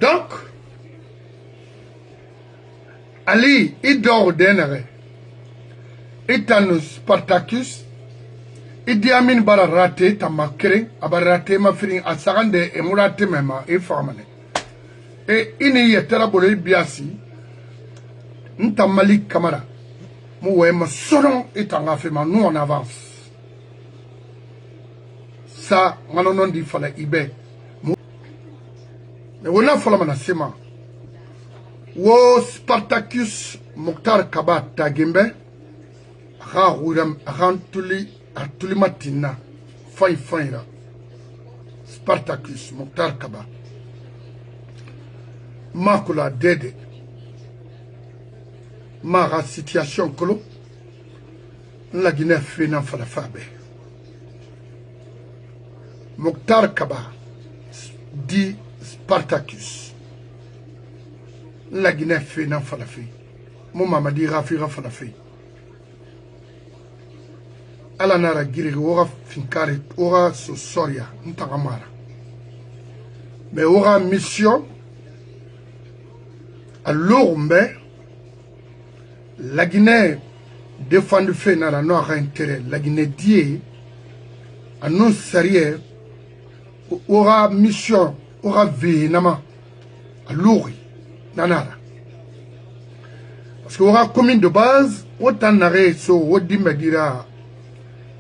Donc, Ali, il dort d'enere. Il t'a Spartacus. Il dit Amin bara raté, ta ma kering, aba raté ma fring, a sarande et mourate même, et formane. Et il n'y a terabole biasi, n'ta Malik Kamara. Moué ma soron et en affaire, nous on avance. Ça, on dit fallait ibé. Mais on a fallu manasema. Wo Spartacus Mokhtar Kaba Tagimbe, ha wuram tuli matina, fin Spartacus Mokhtar Kaba. Makula dede. Mara situation kolo. La Guinée fait n'en fala fabe. Mokhtar Kaba dit Spartacus. La Guinée fait n'en fala fait. Mon maman dit Rafira fala fait. Ala nara giri ora finkare ora so soria ntagamara. Mais ora mission à l'Orumbe, la Guinée défend le fait dans la noire intérêt. La Guinée dit à non sérieux aura mission aura véhément à l'Ori nanara. Parce que aura commune de base autant n'arrête so odimedira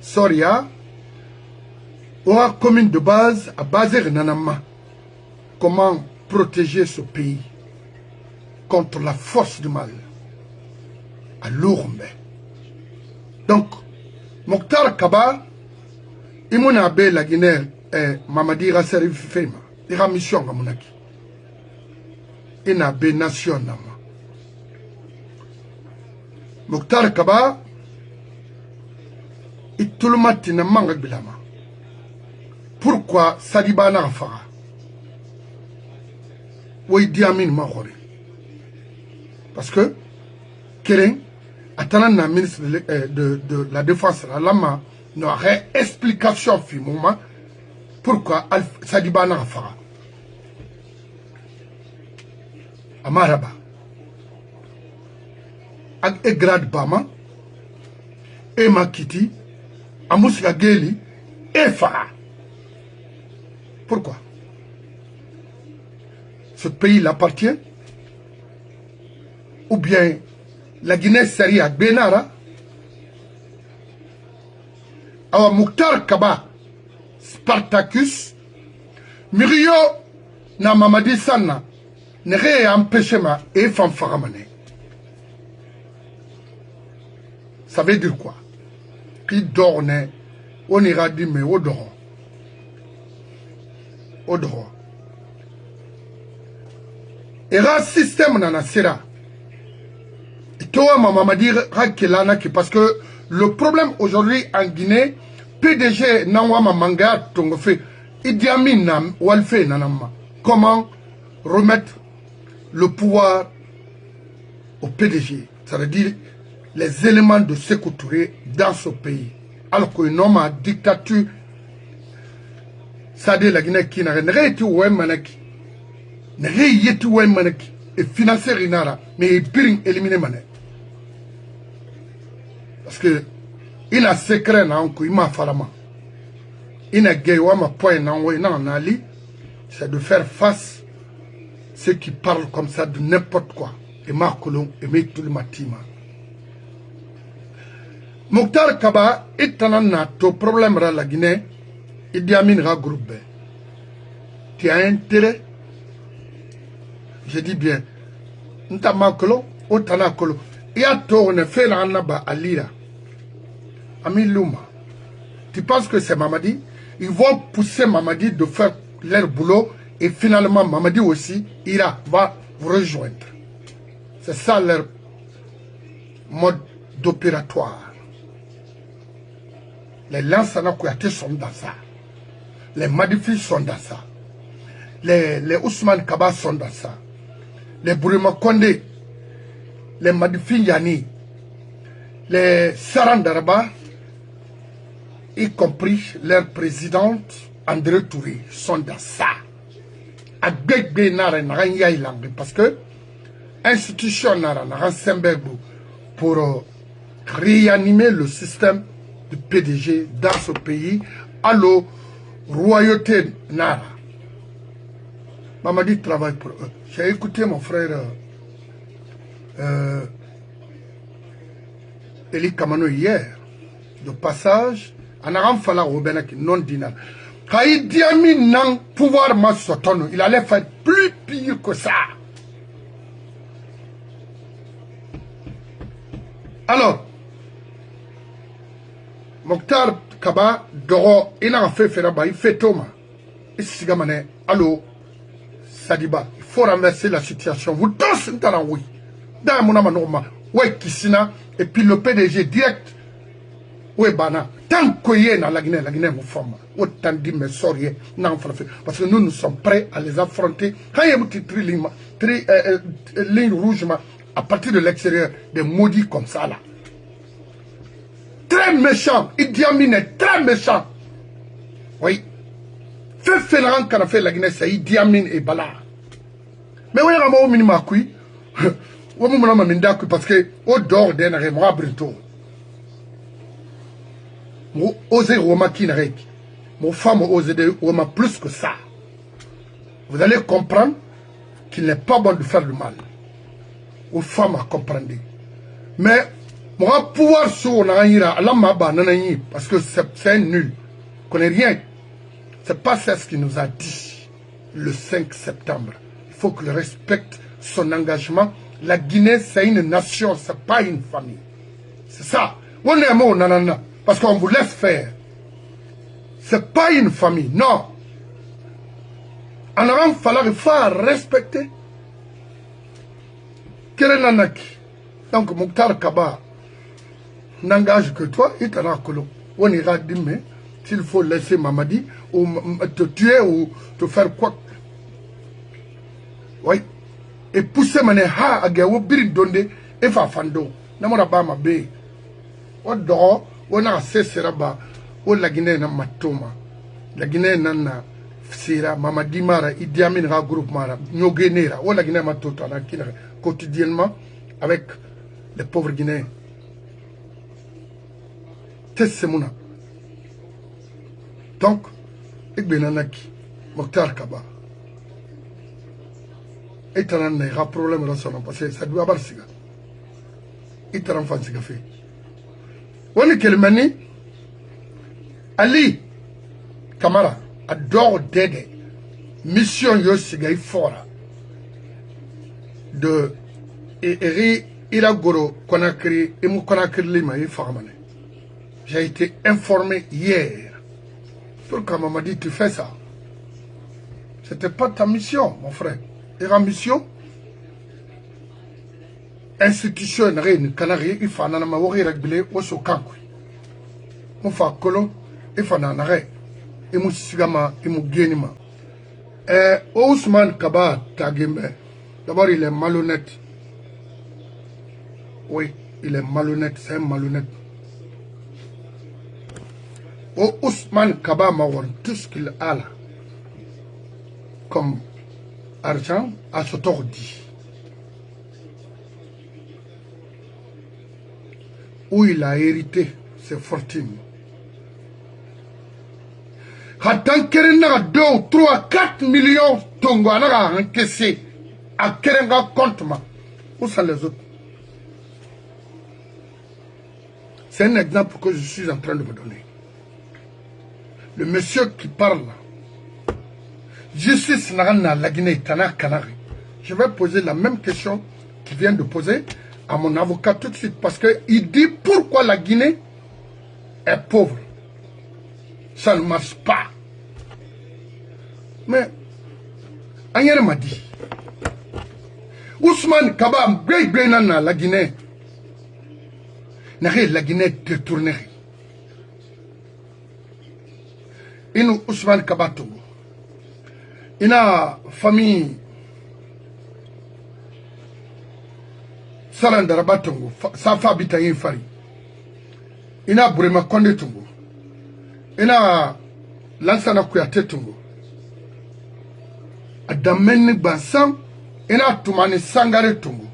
Soria aura commune de base à baser nanama. Comment protéger ce pays contre la force du mal à l'Orumbe. Donc, Mokhtar Kaba, il m'a dit la Guinée, Mamadi Rasseri Fema, il a mission à Monaki. Il a une nation. Mokhtar Kaba, il tout le matin n'a pas de bilama. Pourquoi Sadiba n'a pas fait? Oui, Diamine m'a dit. Parce que, Keren, attendant la ministre de la Défense, la lama, n'aurait explication finalement pourquoi Sadiba n'a pas fait. Amaraba. Ak Egrad Bama, Emma Kitty, Amouska Geli, et Farah. Pourquoi? Ce pays l'appartient? Ou bien la Guinée serait à Benara? Alors Mokhtar Kaba, Spartacus, Mirio, na Mamadi Sanna, ne ré empêché ma et fanfaramane. Ça veut dire quoi? Qui dort, on ira dire, mais au dehors. Au dehors. Et le système n'a pas. Et toi, maman m'a dit, parce que le problème aujourd'hui en Guinée, PDG n'a pas manga ton fait. Idi Amin n'a pas nanama. Comment remettre le pouvoir au PDG? Ça veut dire les éléments de Sékou Touré dans ce pays. Alors qu'un homme a dictature, ça dit la Guinée qui n'a rien été ou un manaki. N'a rien été ou un manaki. Et financer Rinara, mais il peut éliminer mané. Parce que il a secret na il m'a falama. Il a gay ou ma point na ali, c'est de faire face ceux qui parlent comme ça de n'importe quoi. Et Marcolon et tout le matima. Mokhtar Kaba est un problème à la Guinée. Il dit Amin regroupe. Tu as intérêt? Je dis bien. Ntamakolo, Otanakolo. Il y a tourné fait la naba à l'ira. Amin Louma. Tu penses que c'est Mamadi? Ils vont pousser Mamadi de faire leur boulot et finalement Mamadi aussi va vous rejoindre. C'est ça leur mode d'opératoire. Les Lansana Kouyaté sont dans ça. Les Madifi sont dans ça. Les Ousmane Kaba sont dans ça. Les Bourima Kondé, les Madifi Yani, les Sarandaraba, y compris leur présidente André Touré, sont dans ça. a gbegbe nara na yai langue parce que institution nara na Sembergo pour réanimer le système du PDG dans ce pays à la royauté nara. Mamadi travaille pour eux. J'ai écouté mon frère Eli Kamano hier, de passage, en Aram Fala Robenak non dinar. Quand il dit à mi non pouvoir massotono, il allait faire plus pire que ça. Alors, Mokhtar Kaba, Doro, il a fait Feraba, il fait Thomas. Il s'est gamané, allô, Sadiba, il faut renverser la situation. Vous tous, oui. Dans mon amanoma, ouais, Kissina, et puis le PDG direct, ouais, Bana. Tant que y est dans la Guinée vous forme. Autant dit, mais sorry, non, parce que nous sommes prêts à les affronter. Quand il y a une petite ligne rouge, à partir de l'extérieur, des maudits comme ça, là. Très méchant. Idi Amin est très méchant. Oui. Fait Fénéran qu'on a fait la Guinée, c'est Idi Amin et Bala. Mais oui, on a au minimum qui. On a mis d'accord parce que au dehors d'un arrêt, moi, bientôt. Moi, oser Roma qui n'arrête. Mon femme oser Roma plus que ça. Vous allez comprendre qu'il n'est pas bon de faire le mal. Aux femmes à comprendre. Mais, moi, pouvoir sur Naïra, parce que c'est nul. On connaît rien. C'est pas ça ce qu'il nous a dit le 5 septembre. Il faut qu'il respecte son engagement. La Guinée, c'est une nation, c'est pas une famille. C'est ça. On est mort, nanana, parce qu'on vous laisse faire. C'est pas une famille, non. En avant, il faut respecter. Kerenanaki. Donc, Mokhtar Kaba n'engage que toi, il t'en a colo. On ira dire, mais s'il faut laisser Mamadi, ou te tuer, ou te faire quoi. Oui. Et pousser mané ha agawo biri donde e fa fando na mora ba ma be o do wona sesera ba o la Guinée na matoma la Guinée na sira Mamadi Mara Idi Amin ra groupe Mara nyogenera o la Guinée matota na kina quotidiennement avec les pauvres Guinéens tessemuna donc ikbenanaki Mokhtar Kaba et il y a un problème parce que ça doit avoir siga. Il y a un siga fait. On est quel mani Ali Kamara adore d'aider. Mission yo siga il fora de Eri Iragoro Konakri et Moukonakri Lima il formane. J'ai été informé hier. Pourquoi maman dit tu fais ça? C'était pas ta mission, mon frère. Et la mission institution reine canari il faut nana ma wori réglé au sokankui on fa kolon il faut nana re et mu sigama et mu genima Ousmane Kaba Tagembe d'abord il est malhonnête. Oui, il est malhonnête, c'est un malhonnête. Ousmane Kaba m'a tout ce qu'il a là comme argent à ce tordi. Où il a hérité ses fortunes. Quand Kerenga 2, 3, 4 millions Tongo a encaissé à Kerenga compte. Où sont les autres? C'est un exemple que je suis en train de vous donner. Le monsieur qui parle là. Justice Narana la Guinée Tana Canari. Je vais poser la même question qu'il vient de poser à mon avocat tout de suite parce qu'il dit pourquoi la Guinée est pauvre. Ça ne marche pas. Mais Agnès m'a dit Ousmane Kaba Bénana la Guinée n'a la Guinée détournée. Et nous Ousmane Kaba Togo. Il a famille Salandara Tongo, sa fabita yin fari. Il a Burema Konde Tongo. Il a Lansana Kouyaté Tongo. a dameni bansan ina tumani sangare tungu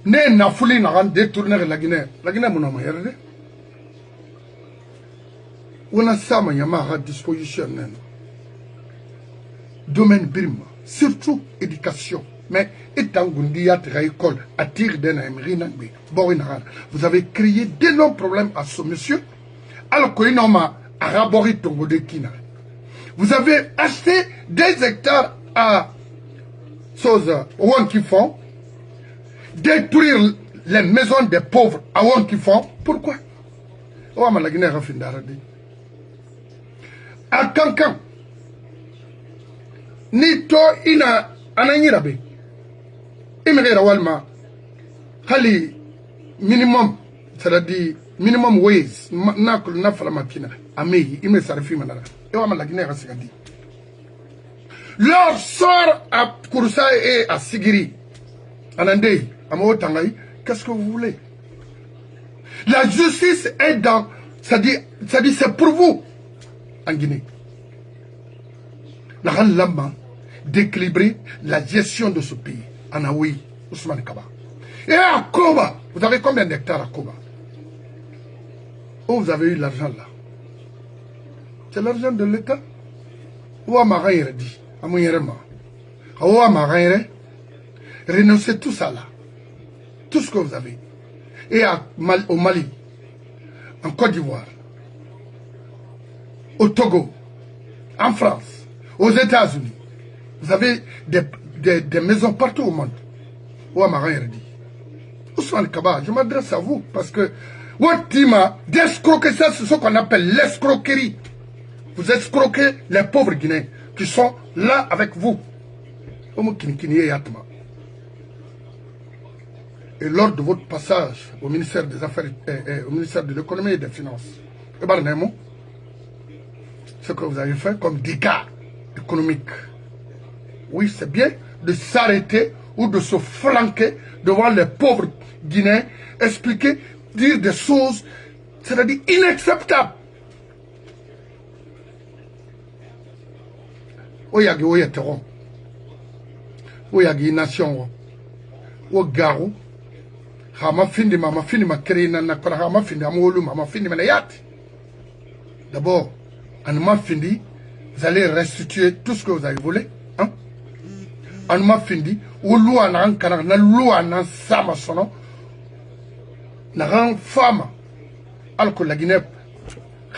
ne nafuli na kan détourner la Guinée muna ma yerde on sama yama à disposition nen domaine birma surtout éducation mais etangundi ya tra école attire d'un emery vous avez créé d'énormes problèmes à ce monsieur alors qu'il n'a arabori tongo de kina. Vous avez acheté des hectares à Sosa, Wankifon, détruire les maisons des pauvres à Wankifon. Pourquoi? À Kankan, ni to ina ananyirabe, imera walma, hali minimum, c'est-à-dire minimum ways, na fala makina, ameyi, ime sarifi manara. Leur sort à Kouroussa et à Sigiri, en Andei, à Motangaï, qu'est-ce que vous voulez? La justice est dans, ça dit c'est pour vous, en Guinée. La lama d'équilibrer la gestion de ce pays, en Aoui, Ousmane Kaba. Et à Koba, vous avez combien d'hectares à Koba? Où vous avez eu l'argent là? C'est l'argent de l'État. Où a Marais dit, à mon yerema. Où a Marais, renoncez tout ça là. Tout ce que vous avez. Et au Mali, en Côte d'Ivoire, au Togo, en France, aux États-Unis. Vous avez des maisons partout au monde. Où a Marais dit. Ousmane Kaba, je m'adresse à vous parce que votre team d'escroquer, ça c'est ce qu'on appelle l'escroquerie. Vous escroquez les pauvres Guinéens qui sont là avec vous. Et lors de votre passage au ministère des Affaires, au ministère de l'économie et des Finances, ce que vous avez fait comme dégâts économiques. Oui, c'est bien de s'arrêter ou de se flanquer devant les pauvres Guinéens, expliquer, dire des choses, c'est-à-dire inacceptables. Oyagi oyeteron, oyagi nation, o garu, hama findi ma kerina na kora hama findi amolu mama findi manayati. D'abord, en ma findi, vous allez restituer tout ce que vous avez volé, hein? En ma findi, ou loi na ankara na loi na sama sono, na ran femme, alors que la Guinée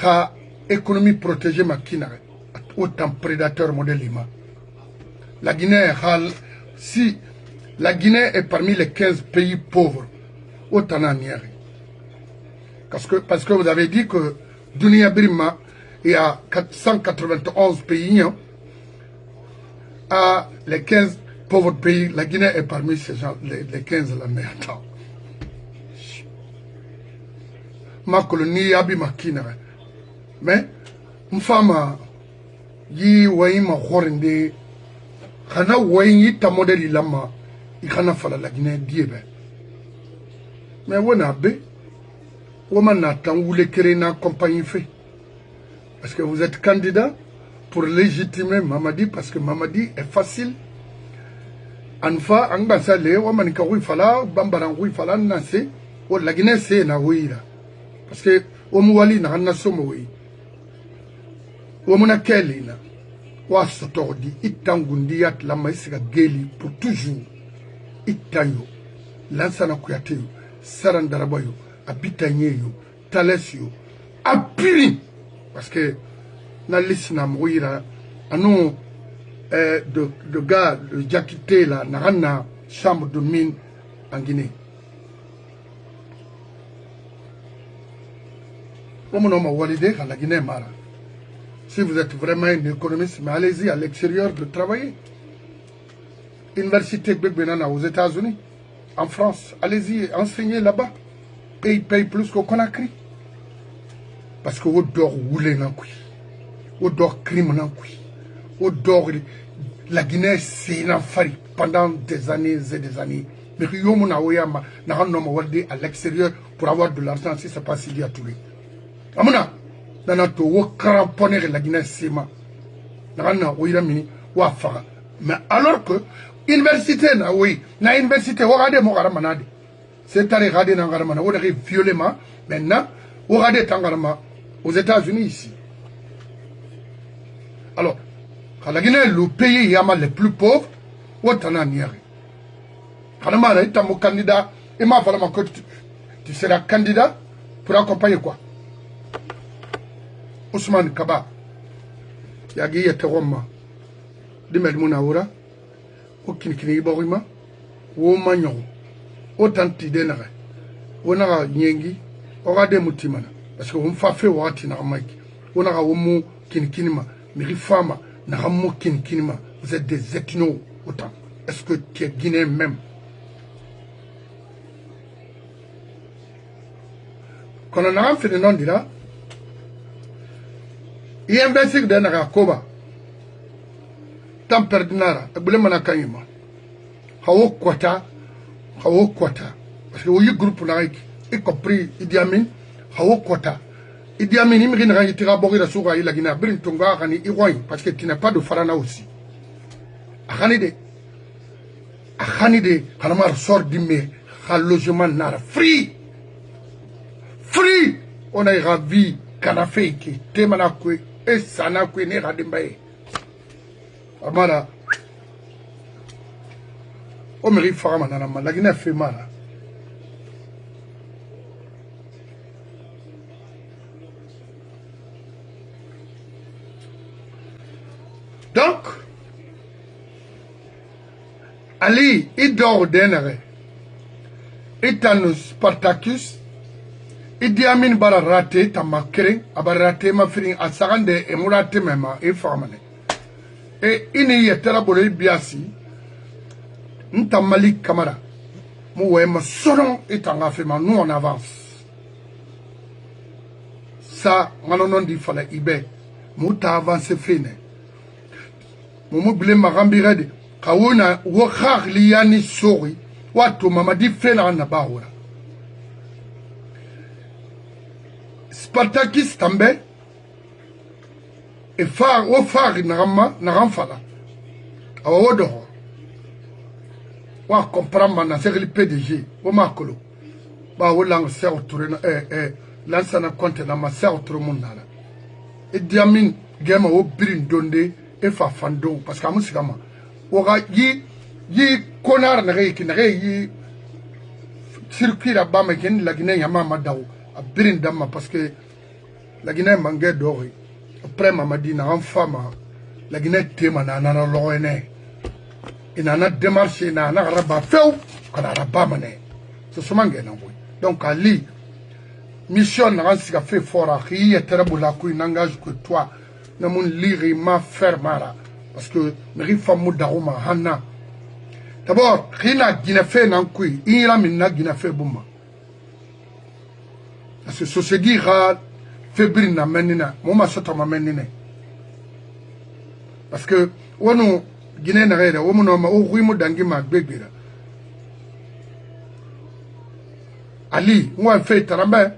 a économie protégée ma kinare. Autant prédateur modèle Lima. La Guinée, si la Guinée est parmi les 15 pays pauvres, autant en hier. Parce que vous avez dit que Dunia Birima, il y a 191 pays, hein, à les 15 pauvres pays, la Guinée est parmi ces gens, les 15 là, mais attends. Ma colonie Abima Kinare. Mais, une femme, yi wayima khorinde khana wayi ta modeli lama ikana fala la Guinée diebe mais wona be woma na tangoule créer na compagnie fait parce que vous êtes candidat pour légitimer Mamadi parce que Mamadi est facile anfa angba le woma ni ka wi fala bambaran wi fala nanse o la Guinée c'est na wira parce que o muwali na na somo wi womuna kelina wa sotordi itangundi yat la maisiga geli pour toujours itanyo lansana kuyateyo sarandarabayo abitanyeyo talesio apiri parce que na lisna mouira anou de gars de Jakité là na chambre de mine en Guinée womuno ma walide la Guinée mara. Si vous êtes vraiment un économiste, mais allez-y à l'extérieur de travailler. Université Begbenana aux États-Unis, en France, allez-y, enseignez là-bas. Et ils payent plus qu'au Conakry. Parce que vous dort roulé dans quoi. Vous dort crime dans quoi. Vous dort la Guinée, c'est un fari pendant des années et des années. Mais Yomuna Oyama n'a pas de à l'extérieur pour avoir de l'argent si ce n'est pas Sidi Touré. Amuna. Dans notre cramponner la Guinée Sema. Dans notre mini, Wafara. Mais alors que, université, oui, na université, regardez mon garamanade. C'est à regarder dans garamana, on arrive violemment, maintenant, regardez Tangarama aux États-Unis ici. Alors, quand la Guinée est le pays le plus pauvre, autant en y arrive. Quand on est mon candidat, il m'a fallu que tu seras candidat pour accompagner quoi? Ousmane Kaba, Yagi Yateroma, Dimed Munaoura, Okinkini Borima, Womanyon, autant d'idénare, Onara Nyengi, Orade Mutimana, parce qu'on fait fait Wati Naramaiki, Onara Omo Kinkinima, Mirifama, Naramo Kinkinima, vous êtes des ethnos autant. Est-ce que tu es guinéen même? Quand on a fait le nom de là, il y a un versicle d'un Arakoba. Tant perdinara, et boule manakayima. Hawo kwata. Parce que vous y groupe naïk, y compris Idi Amin, Hawo kwata. Idi Amin, il me rend tira bori la soura, il a guiné, brin tonga, rani, iroy, parce que tu n'as pas de farana aussi. Ahanide, Hanamar sort d'imé, logement nara, free! On a ravi, kanafeiki, temanakwe, et sanakwe, ne radimbaye. Amara, on mérite Faramanama, la Guinée fait mal. Donc, Ali, il dort d'énergie. Itanus Spartacus, Idi Amin bara raté, ta makere, aba raté ma firin, a sarande, et mourate même, et Faramane. Et ini yetera bolo biasi, nta Malik Kamara, moué ma sonon et en affaire, nous on avance. Ça, on dit fallait ibe, mouta avance fine. Moumou blé ma rambirede, kawuna wakar liani sori, watu mamadi fena na bahura. Spartakis tambe, et phare au phare naramfala. Awodo. Wa comprendre na c'est le PDG, o makolo. Ba wo lang ser tourena lansana compte na ma ser tour monala. Et diamin gema o birin donde e fa fando parce que amusigama. O ga yi konar na ki na yi circuit la bama ken la Guinée yama madaw a birin dama parce que la Guinée mangé d'or. Après Mamadi na femme la Guinée tema na na loene ina na démarche na raba feu kana raba mané ce sont mangé na boy donc Ali mission na sika fait fort qui est très la ku n'engage que toi na mon lire ma faire mara parce que meri famu daruma hanna d'abord rina Guinée fait na ku ira minna Guinée fait buma parce que ce se dira fébrile na menina moma soto ma menine parce que wono Guinée na reda wo mono ma o ruimo dangi ma gbebira Ali moi fait tarambe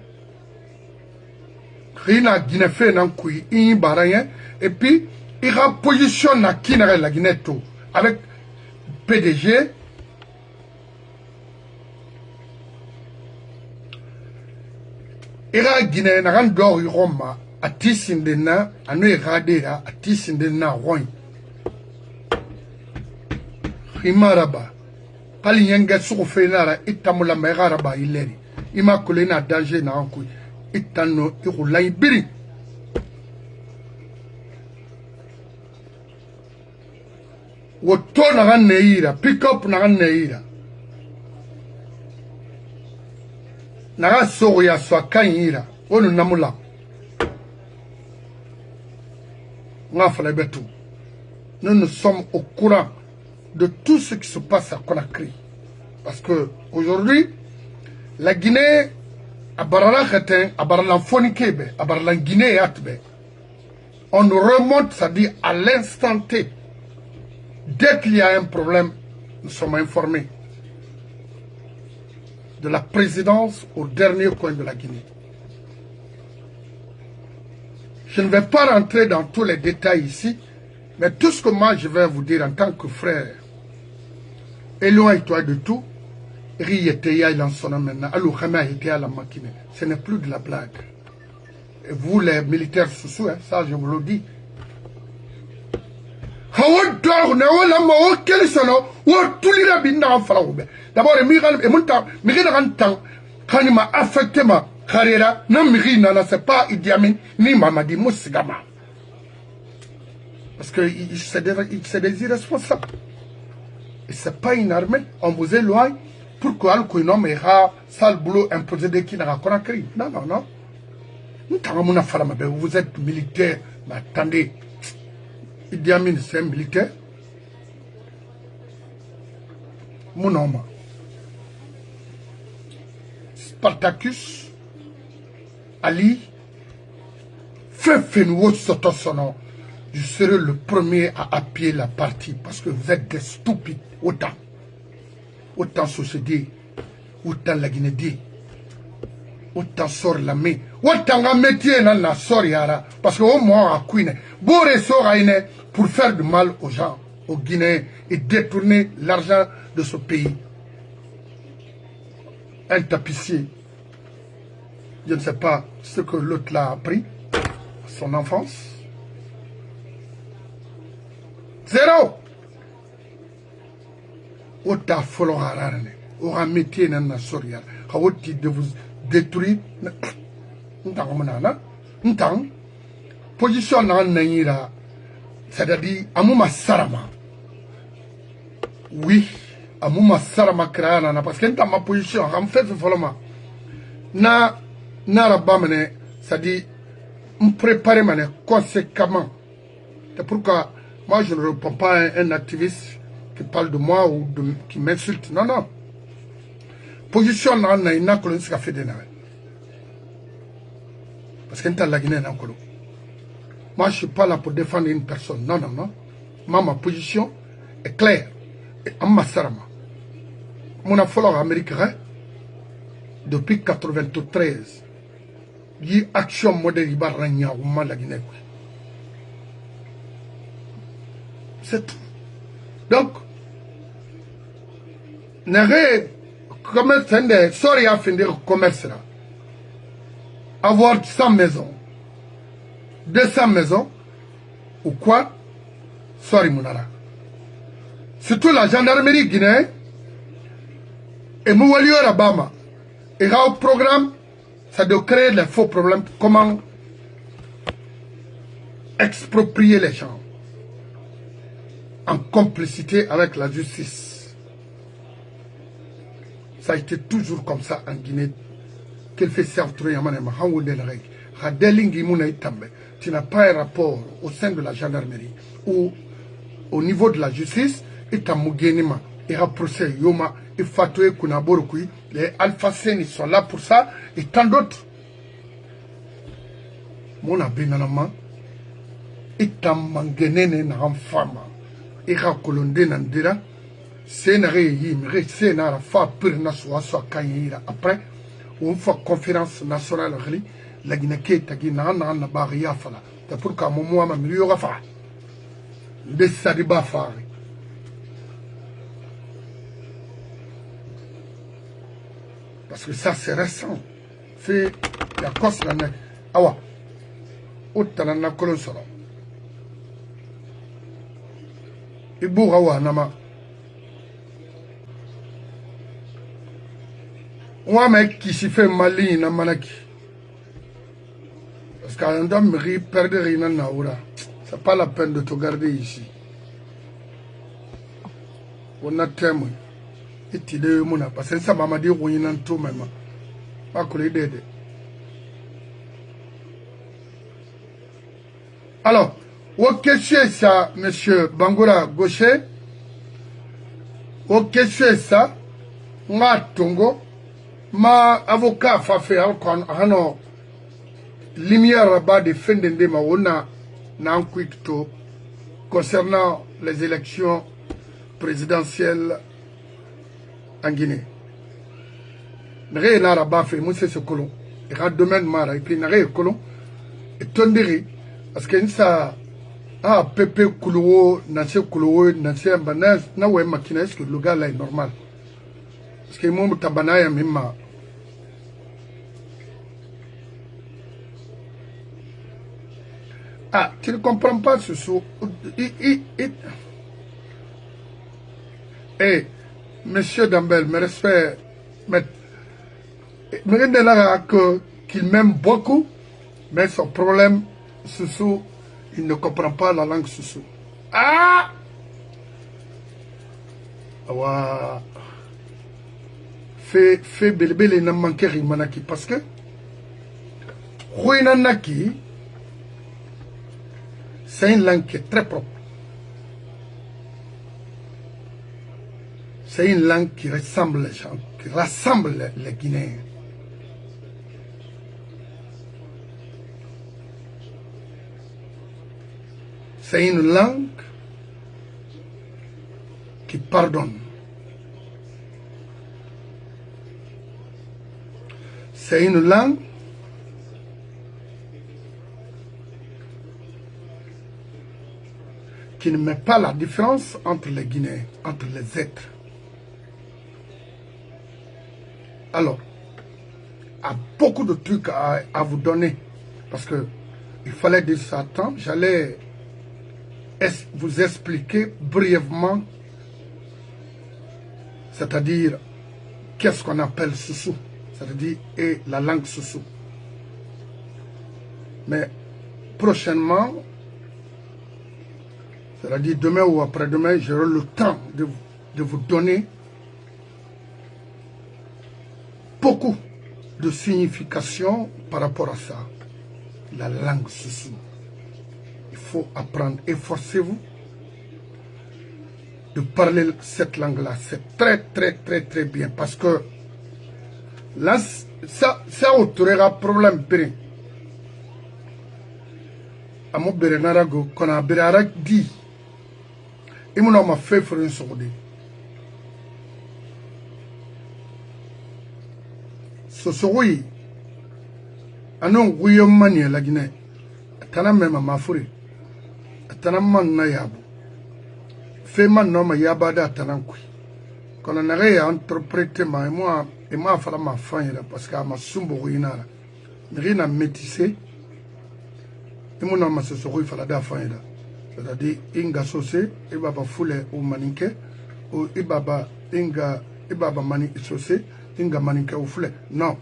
rina Guinée fait nan kui in barayen et puis il a position na kinare la Guinée tout avec PDG Ira Guinée na rando Roma a tisindena anu iradera a tisindena roin Imaraba pali yenga sufenara itamula megaraba ileri ima kolena danger na anku itano irulai biri woto na neira pick up na neira na soya swakanyira onu namula ngafala betu nous sommes au courant de tout ce qui se passe à Conakry parce que aujourd'hui la Guinée a barala khatin a barala fonikebe a barala Guinée atbe on remonte ça dit à l'instant T dès qu'il y a un problème nous sommes informés de la présidence au dernier coin de la Guinée. Je ne vais pas rentrer dans tous les détails ici, Mais tout ce que moi je vais vous dire en tant que frère, éloigne-toi de tout. Ce n'est plus de la blague. Et vous les militaires sous hein, ça je vous le dis. D'abord, affecté ma carrière, c'est pas Idi Amin ni Mamadi Moussigama. Parce que c'est des irresponsables. Et c'est pas une armée, on vous éloigne pour que Al-Kouinom ait sale boulot imposé de qui n'a pas créé. Non, non, non. Vous êtes militaire, mais attendez. Idi Amin, c'est un militaire. Mon homme. Spartacus, Ali, Fefenwo Sotosono. Je serai le premier à appuyer la partie parce que vous êtes des stupides. Autant. Autant société. Autant la Guinée. Autant sort la main. Autant un métier dans la soriara. Parce que au moins à Queen. Boré sort pour faire du mal aux gens, aux Guinéens et détourner l'argent de ce pays. Un tapissier. Je ne sais pas ce que l'autre l'a appris. Son enfance. Zéro. Ota folorarane. Aura métier dans la soria. Kawoti de vous détruire. N'tang. Position dans naïra. C'est-à-dire, Amouma Sarama. Oui. Amouma Sarama créana. Parce que dans ma position, je me fais follow. Na rabamene. C'est-à-dire, me préparer conséquemment. C'est pourquoi. Moi, je ne réponds pas à un activiste qui parle de moi ou qui m'insulte. Non, non. Position dans la Guinée, c'est fait des nains. Parce que la Guinée, moi, je ne suis pas là pour défendre une personne. Non, non, non. Moi, ma position est claire. Et en ma sarama. Mon affolore américain, depuis 1993, il y a action modèle qui va régner au la Guinée. C'est tout. Donc, sorry à finir commerce là. Avoir 100 maisons, 200 maisons, ou quoi, sorry Mounara. Surtout la gendarmerie guinéenne, et Moualio Rabama, et au programme, ça doit créer les faux problèmes. Comment exproprier les gens en complicité avec la justice. Ça a été toujours comme ça en Guinée. Qu'elle fait servir tu n'as pas un rapport au sein de la gendarmerie ou au niveau de la justice et ta mouguenima et procès yoma et fatoué kunaborokui. Les alphacènes ils sont là pour ça et tant d'autres. Mon abénalama et ta mangenene na femme. Et quand Colonde Nandira, c'est une c'est une fa pire soit après, on fait conférence nationale, la Guinée qui est à Guinée, na baria fala. C'est pour qu'à mon moment, ma milieu rafa. Des sadiba fari. Parce que ça, c'est récent. C'est la cause l'année. Awa. Autant na colon solo. Iburawa nama. Moi, mec, qui s'y fait Mali, na manaki. Parce qu'un homme perdre rien naoura. C'est pas la peine de te garder ici. On a témoin. Et tu dis, mouna. Parce que ça m'a dit, on y a tout même. Pas que les dédés. Alors, ok, c'est ça, monsieur Bangoura Gaucher. Ok, c'est ça. Ma Tongo. Ma avocat fa fait alors lumière rabat de fin de ma ona n'enquête concernant les élections présidentielles en Guinée. N'avez pas rabat fait monsieur ce colon. Et quand domaine mara et puis n'avez colon et tonderi parce que ça Ah, Pepe Koulouo, Nassé Koulouo, Nassé Ambanaz, na ouais makina, est-ce que le gars là est normal? Parce que mon tabanaya mima. Ah, tu ne comprends pas ce sou. Eh, monsieur Dambel, mes respects, mais qu'il m'aime beaucoup, mais son problème, Soussou, il ne comprend pas la langue Soussou. Ah! Awa. Fait belebele n'a manqué rimanaki parce que Huinanaki, c'est une langue qui est très propre. C'est une langue qui ressemble les gens, qui rassemble les Guinéens. C'est une langue qui pardonne. C'est une langue qui ne met pas la différence entre les Guinéens, entre les êtres. Alors, il y a beaucoup de trucs à vous donner, parce que il fallait dire ça à temps. J'allais vous expliquer brièvement, c'est-à-dire qu'est-ce qu'on appelle Soussou, c'est-à-dire et la langue Soussou. Mais prochainement, c'est-à-dire demain ou après-demain, j'aurai le temps de vous donner beaucoup de signification par rapport à ça. La langue Soussou. Il faut apprendre. Efforcez-vous de parler cette langue-là. C'est très, très, très, très bien. Parce que là, ça autorera problème. Amo bere narago, kona bere arak di. Imuna ma fait for une seconde. Sosogui, anon guyo mani la Guinée. Tana mema mafuri. Tana man na yabu. Fait man no ma yabada tanankui. Kona nare ya interpréter ma moi et moi fala ma fanya parce que ma sumbo ruinara. Nirina métissé. Et mon nom Sosogui fala da fanya. C'est-à-dire inga sosé et baba foule ou maninke ou ibaba inga ibaba mani sosé inga maninke ou foule. Non,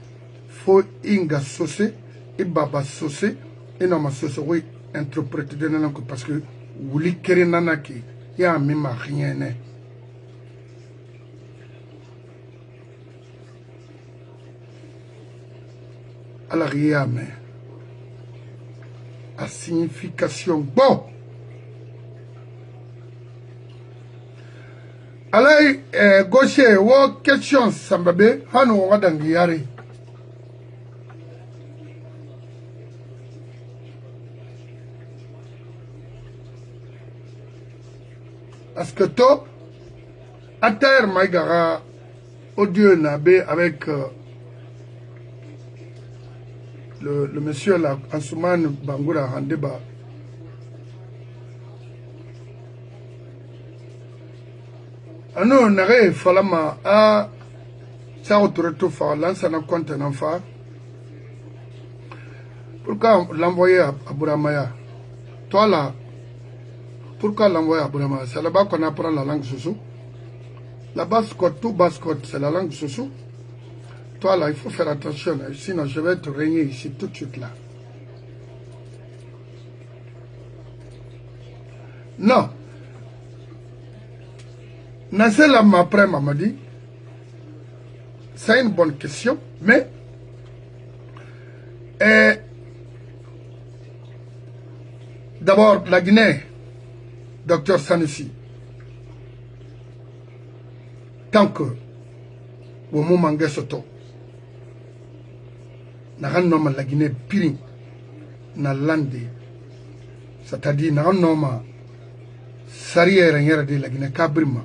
faut inga sosé ibaba sosé et non ma Sosogui interpréter de nanako parce que wuli keri nanaki ya mima rien ne. Alors mais a signification bon. Alay gaucher wo question sambabe hanu wadangi yari. Parce que toi, à terre, Maïgara, audio nabé avec le monsieur là, Ansouman Bangoura Handeba. Ano nare falama a ça autour tout fa lance na compte en fa. Pourquoi l'envoyer à Bouramaya? Toi là, pourquoi l'envoyer à Bouramaya? C'est là-bas qu'on apprend la langue Soussou. La basse-côte, tout basse-côte, c'est la langue Soussou. Toi là, il faut faire attention, sinon je vais te régner ici tout de suite là. Non. Nassela après m'a dit, c'est une bonne question, mais d'abord la Guinée, Dr Sanusi, tant que au moment où soto, n'a nom la Guinée piri, n'a landé, c'est-à-dire n'a nom sarière de la Guinée Cabrima.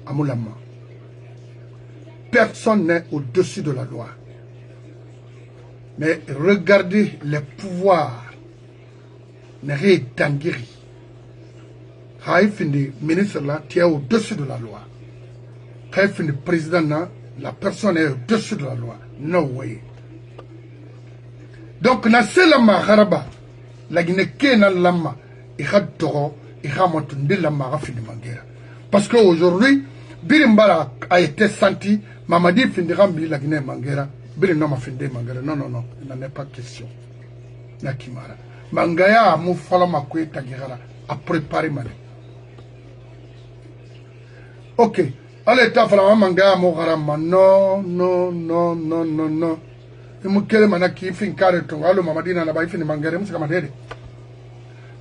Amoulama. Personne n'est au-dessus de la loi. Mais regardez les pouvoirs. Nere Dangiri. Haïfini, ministre là, tu es au-dessus de la loi. Haïfini, président là, la personne est au-dessus de la loi. No way. Donc, na selama haraba, la Guinée na lama, il a toro, il a monté la marafini mangera. Parce qu'aujourd'hui, Birimbara a été senti, Mamadi finira la Guinée mangera, Birinoma finde mangera. Non, non, non, il n'en est pas question. Nakimara. Mangaya a moufala makwe tagirara, a préparé mané. Ok. Allez, t'as fait la mangaya moharama. Non, non, non, non, non, non. Il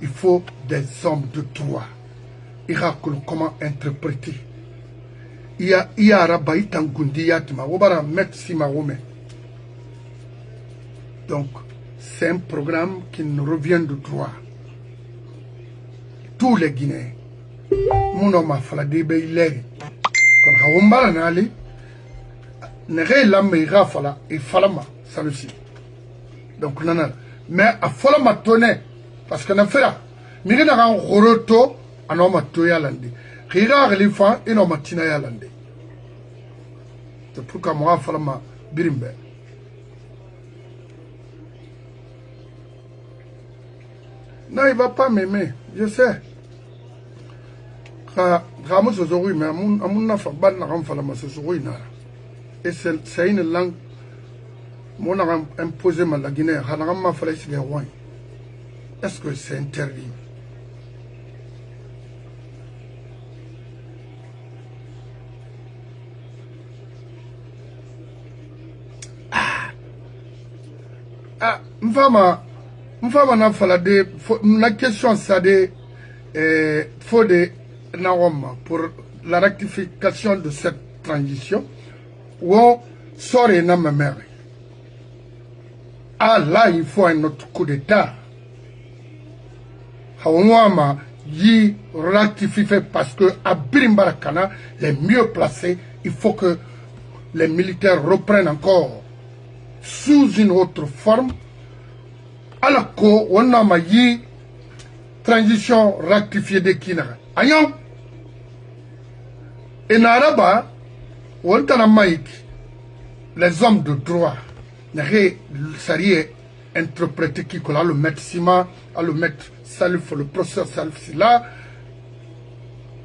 faut des hommes de droit. Il comment interpréter. Il y a Rabaï Tangundiyatima, Obara Metsima Rome. Donc, c'est un programme qui nous revient de droit. Tous les Guinéens. Mon homme a fallu des bails. Quand on va en aller, ne réellement fala et falama salusi. Donc nana. Mais à falama tonne parce que n'a fait là. Mire n'a un roroto anoma toya landi. Rira relifan et no matina yalandi. C'est pourquoi moi falama birimbe. Non, il va pas m'aimer, je sais. Ramos Zoroui, mais amun n'a pas ban n'a falama Zoroui nara. Et c'est une langue, mon a imposé la Guinée, est-ce que c'est interdit? M'fama la question ça de faut de Naoma pour la rectification de cette transition. Ou sort et n'a ma mère. Ah là, il faut un autre coup d'état. Haouama y rectifie parce que à Birimbarakana, les mieux placés, il faut que les militaires reprennent encore sous une autre forme. Alors qu'on a y transition rectifiée de Kina. Ayon. Et Naraba, les hommes de droit, ça y est interprété qui a le maître Sima, a le maître Salif, le professeur Salif, là,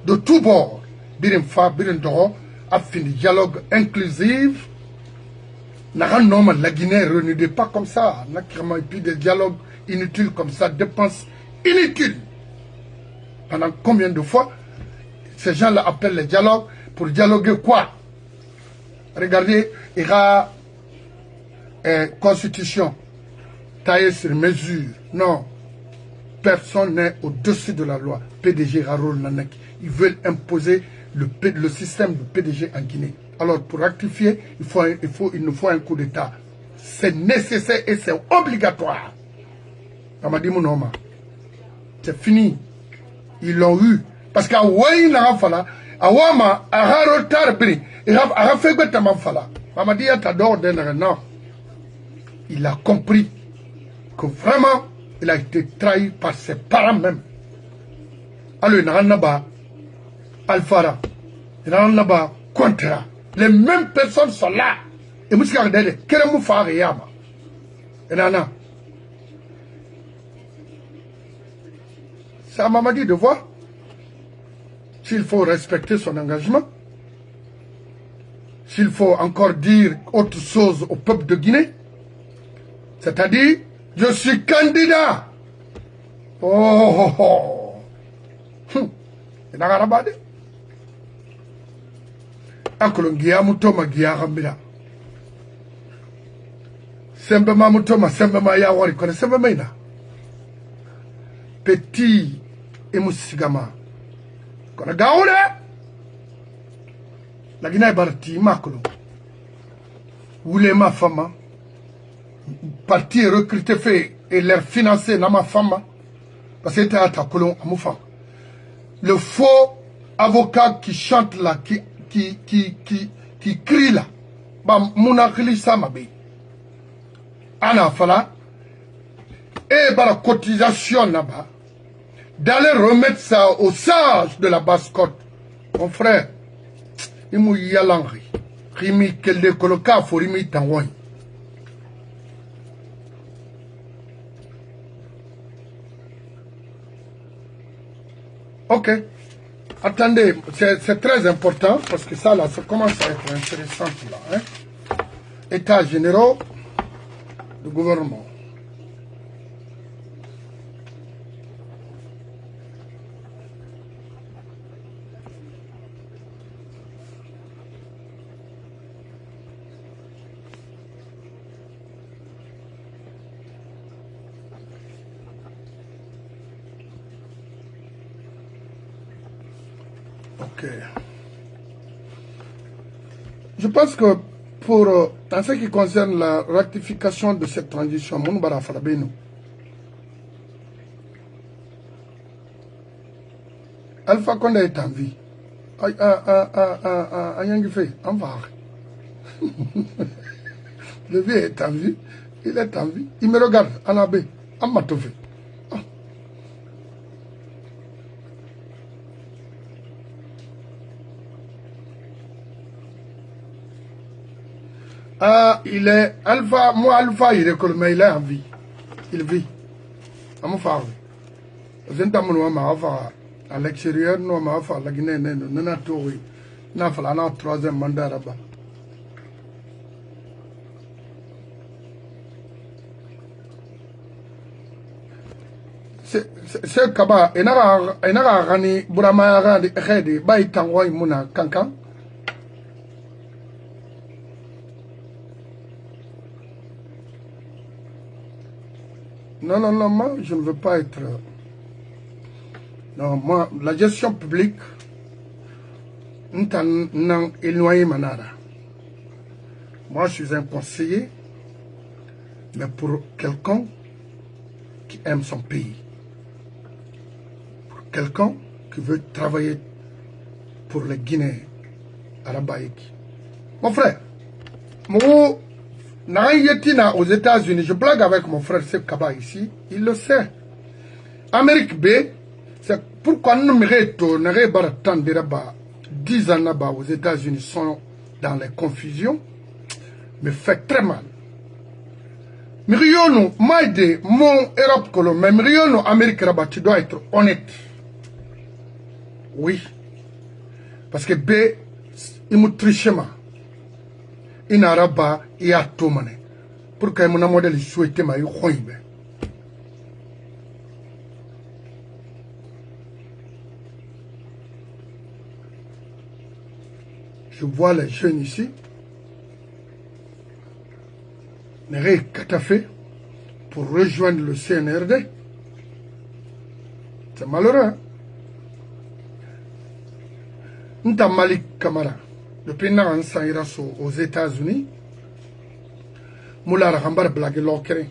de tous bords, Birin Fa, Birin Doro, a fait du dialogue inclusif. Non, la Guinée ne pas comme ça. N'a et puis des dialogues inutiles comme ça, dépenses inutiles. Pendant combien de fois ces gens-là appellent les dialogues pour dialoguer quoi? Regardez, il y a constitution taillée sur mesure. Non, personne n'est au-dessus de la loi. PDG Raroul Nanek, ils veulent imposer le système de PDG en Guinée. Alors pour rectifier, il nous faut un coup d'État. C'est nécessaire et c'est obligatoire. Amadi Mounoma, c'est fini. Ils l'ont eu. Parce qu'à Ouaï Narafala, à Ouama, à Harotar Bri, il a fait que ta fala. Mamadi Atador non. Il a compris que vraiment, il a été trahi par ses parents même. Alors, il n'a pas Alfara, il n'a pas Contra. Les mêmes personnes sont là. Et moi, je regarde, quel est mon frère et Yama? Et nana. C'est à Mamadi de voir s'il faut respecter son engagement. S'il faut encore dire autre chose au peuple de Guinée, c'est-à-dire, je suis candidat. Oh, oh, oh. Il n'a rien à dire. Akolon Guillaume Guillaume Sembe Mamutoma, Sembe Mayawari, connaît Sembe Mayna. Petit et Moussigama. Connaît Gaoule. La Guinée est partie, Makolo. Où les ma femme, parti recruté fait et leur financer dans ma femme, parce que c'était à ta colon à mon femme. Le faux avocat qui chante là, qui crie là, bah, mon akili ça m'a bé. Ana fala, et bah la cotisation là-bas, d'aller remettre ça aux sages de la basse-côte. Mon frère, il m'a dit Yalanri. Rimi Kelde Koloka, Forimi Tanwai. Ok. Attendez, c'est très important parce que ça, là, ça commence à être intéressant, là. Hein? États généraux du gouvernement. Ok. Je pense que pour, en ce qui concerne la rectification de cette transition, Mounbara Farabeno, Alpha Condé est en vie. Le vieux est en vie. Il est en vie. Il me regarde, Anabé, Amatové. Ah, il est Alpha, moi Alpha, il est mais il est en vie. Il vit. À mon frère. Je à l'extérieur, nous avons fait la Guinée, nous avons fait le troisième mandat là-bas. C'est Kaba, et n'a rani Burama de Redi, Baïtanwa Muna Kankan. Non, non, non, moi, je ne veux pas être... Non, moi, la gestion publique, non, éloigné manara. Moi, je suis un conseiller, mais pour quelqu'un qui aime son pays. Pour quelqu'un qui veut travailler pour les Guinéens, arabaïques. Mon frère, moi, aux États-Unis, je blague avec mon frère Seb Kaba ici, il le sait. Amérique B, c'est pourquoi nous ne 10 ans là-bas aux États-Unis sont dans les confusions, me fait très mal. Miriyono, Maïde, mon Europe Colo, mais Miriyono, Amérique là-bas, tu dois être honnête. Oui. Parce que B, il me triche. Il n'a pas, il y a tout mané. Pour que mon modèle souhaite ma yoïbe. Je vois les jeunes ici. N'ayez qu'à fait pour rejoindre le CNRD. C'est malheureux. Hein? Nta Malik Kamara. Depuis Nansan Iraso aux États-Unis, Moula Rambar Blague Lokere.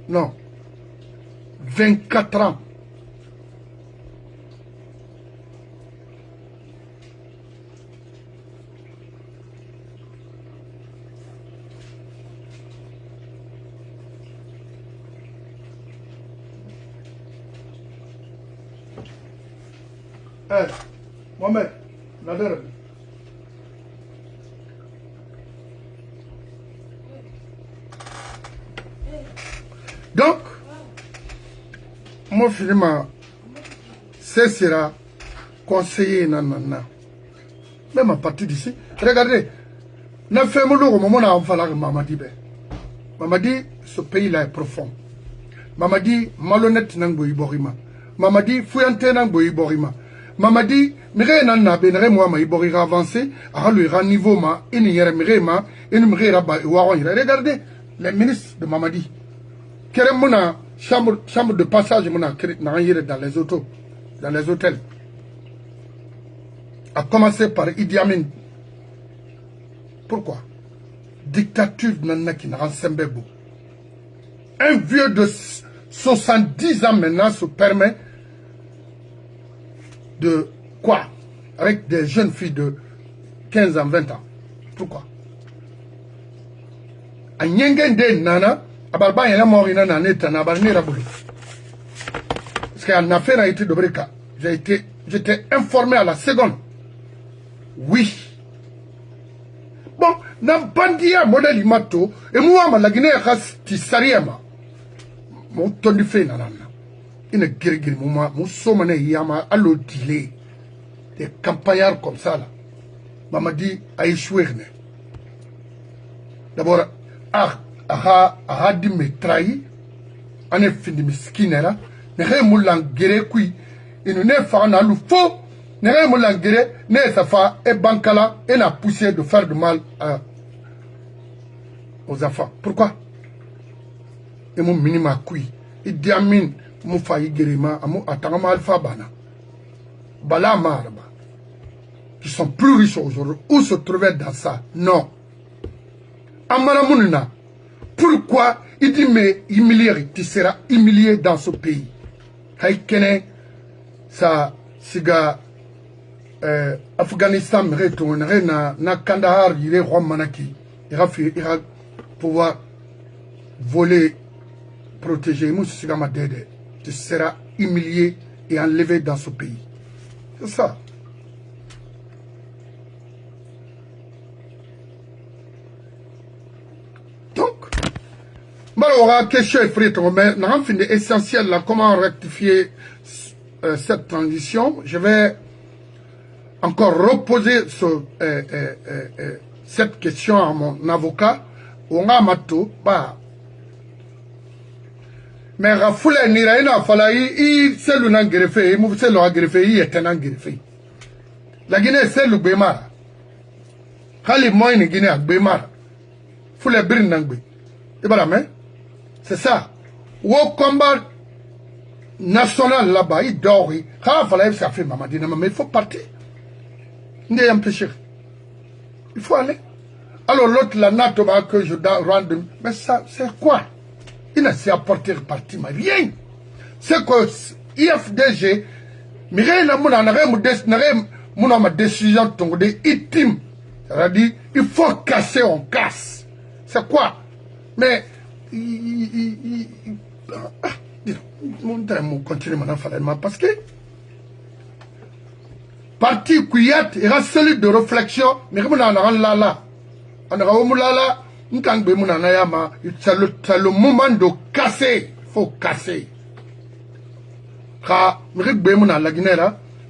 Non. 24 ans. Mohamed, Nader. Donc, moi finalement, ce sera conseiller nanana. Même à partir d'ici, regardez, n'a fait mon au moment où on va Mamadi. Mamadi, ce pays-là est profond. Mamadi, malhonnête n'angboui borima. Mamadi, fouillante n'angboui borima. Mamadi, mire nanna benere moi ma ibori avancé, à lui ran niveau ma, ini yere mire ma, ini mire raba wawan. Regardez les ministres de Mamadi. Kere mona chambre de passage mona dans les autos, dans les hôtels. A commencer par Idi Amin. Pourquoi? Dictature nanna qui n'a Sembebo. Un vieux de 70 ans maintenant se permet de quoi? Avec des jeunes filles de 15 ans, 20 ans. Pourquoi? A Nyengende Nana, Abalba yana mort ina na neta na barni rabulu. Parce qu'en affaire a été de brica. J'étais informé à la seconde. Oui. Bon, na bandia modèle imato et moi ma la Guinée ras ti sariema. Mon ton du fait na. Ina girgir moi mon somane yama allo dilé. Des campagnards comme ça là. Mama dit a échoué. D'abord a dit me trahi. On est fini miskinera. Ne moulan gere kui. Et nous ne faisons pas le faux. Ne moulan gere ne safa et bankala et n'a poussé de faire du mal aux enfants. Pourquoi? Et mon minima kui. Il dit amin mon failli gerima amu atangama alpha bana. Bala marba. Qui sont plus riches aujourd'hui. Où se trouvaient dans ça? Non. Amaramununa. Pourquoi il dit mais humilié, tu seras humilié dans ce pays? Haïkene, ça, siga, Afghanistan, na Kandahar, il est roi manaki. Il va pouvoir voler, protéger. Tu seras humilié et enlevé dans ce pays. C'est ça. Alors, question est frite, mais nous fin essentiel là, comment rectifier cette transition. Je vais encore reposer cette question à mon avocat. On a mato, bah. Mais Rafoula Nira, il a fallu, c'est le nan greffé, il m'a fait le greffé, il est un greffé. La Guinée, c'est le Bémar. Kali moi, une Guinée, Bémar. Foula Brin Nangbe. Et voilà, mais. C'est ça. Au combat national là-bas, il dort. Ça fait maman dit, mais il faut partir. Il faut aller. Alors l'autre, la NATO, que je rende. Mais ça, c'est quoi? Il n'a pas apporté parti, mais rien. C'est que IFDG, mais rien n'a ma décision de ultime. C'est-à-dire, il faut casser, on casse. C'est quoi? Mais mon terme continue maintenant parce que parti Kouillat il reste celui de réflexion mais comme on a là on a c'est le moment de casser. Il faut casser. La Guinée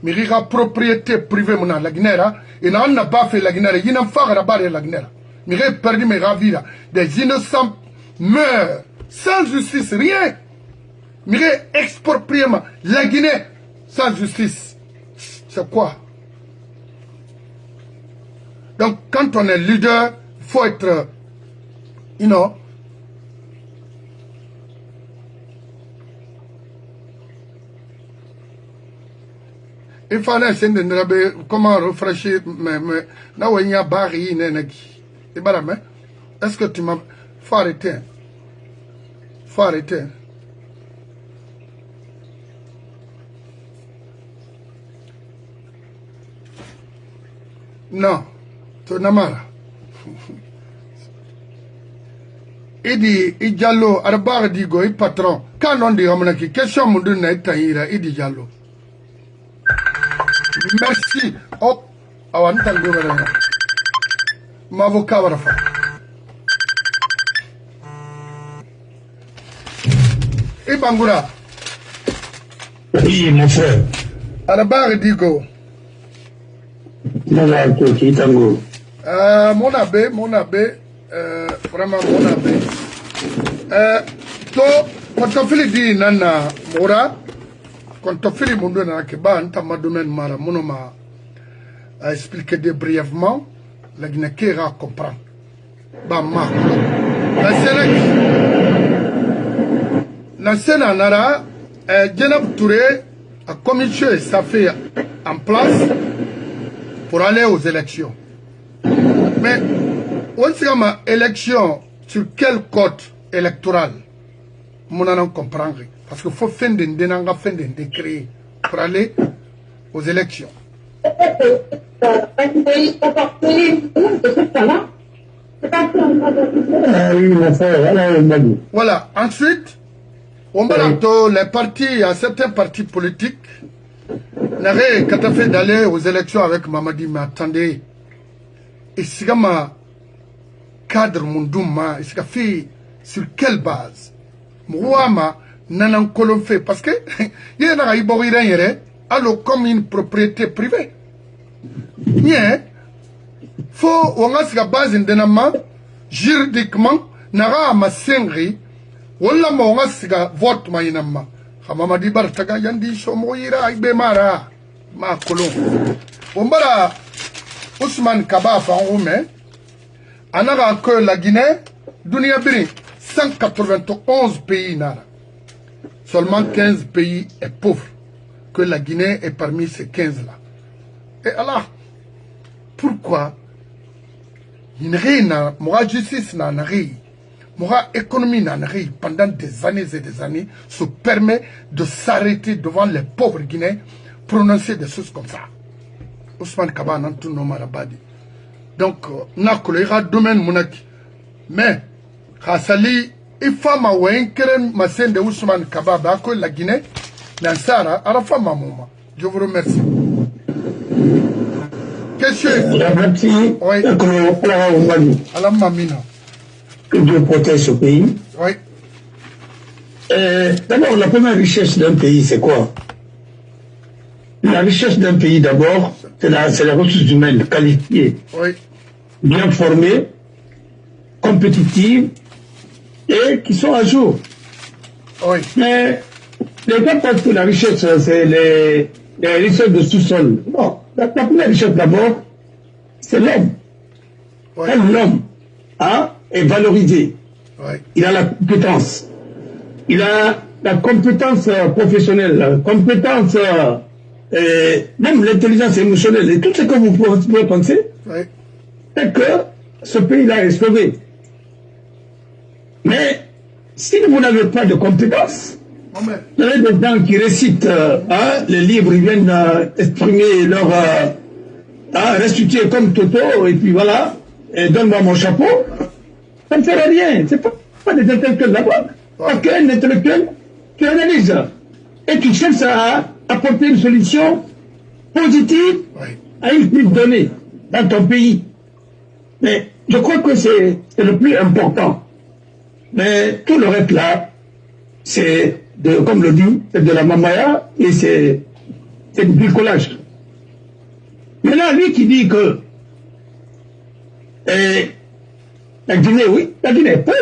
mais propriété privée la Guinée et on n'a pas fait la Guinée il n'a pas fait la Guinée mais j'ai perdu mes ravis des innocents meurent sans justice, rien. Mais exproprié la Guinée sans justice. C'est quoi? Donc, quand on est leader, il faut être, you know, il fallait essayer de comment rafraîchir, mais, là où il y a barri, est-ce que tu m'as. Faut arrêter. Faut arrêter. Non. Tu n'as pas. Il dit, il diallo, arbar digo, il patron. Quand on dit, on question mon donne taïra, il dit diallo. Merci. Oh, awan tango voilà. M'avocat va faire. Et Bangoura. Oui, mon frère. Arabar digo. Mon abbé, vraiment mon abbé. To, quand on fait dit nana mora, quand on fait les mondes na keba, ntama domaine mara, monoma a expliqué brièvement, la Guinée kera comprend. Bah ma, la Sénat nara, Djenab Touré a commission ça fait en place pour aller aux élections. Mais, on sait ma élection sur quel code électoral? Mon n'en comprendre. Parce qu'il faut faire des décrets pour aller aux élections. Ah oui, mon frère, voilà, Mali. Voilà. Ensuite, on va les partis, il y a certains partis politiques. N'arrête qu'à fait d'aller aux élections avec Mamadi, mais attendez. Et si ma cadre mondouma, est-ce fait sur quelle base? Moi, nanan kolon fait parce que il y a un iborien yere, alors comme une propriété privée. Bien, faut on a sa base indenama juridiquement nara ma sengri wala mo on a sa vote ma inama. Mamadi bartaga yandi shomoira ibe mara ma kolon. Bombara Ousmane Kaba Fanroume, Anara que la Guinée, Dunia Biri, 191 pays nara. Seulement 15 pays est pauvre. Que la Guinée est parmi ces 15-là. Et alors, pourquoi il n'y a pas justice, Mora économie pendant des années et des années se permet de s'arrêter devant les pauvres Guinéens, prononcer des choses comme ça. Ousmane Kaba n'a tout nommé Marabadi. Donc, n'a que domaine monaki. Mais, Khassali, il faut que ma scène de Ousmane Kaba, que la Guinée, Nansara, Arafa Mamouma. Je vous remercie. Question. Merci. Oui. Alam Mamina. Que Dieu protège ce pays. Oui. D'abord, la première richesse d'un pays, c'est quoi? La richesse d'un pays, d'abord, c'est la ressource humaine qualifiée, Oui. bien formée, compétitive et qui sont à jour. Oui. Mais les gens pensent que la richesse, c'est les richesses de sous-sol. Non, la première richesse d'abord, c'est l'homme. Oui. Quand l'homme est valorisé, Oui. il a la compétence, il a la compétence professionnelle, la compétence, même l'intelligence émotionnelle et tout ce que vous pouvez penser, Oui. c'est que ce pays-là est sauvé. Mais si vous n'avez pas de compétences, vous avez des gens qui récitent les livres, ils viennent exprimer leur restituer comme Toto, et puis voilà, et donne-moi mon chapeau, ça ne fait rien. C'est pas des intellectuels d'abord. Parce qu'un intellectuel, tu analyses et tu cherches à apporter une solution positive à une crise donnée dans ton pays. Mais je crois que c'est le plus important. Mais tout le reste là, c'est, comme le dit, c'est de la mamaya et c'est du bricolage. Maintenant, lui qui dit que la Guinée, oui, la Guinée est pauvre,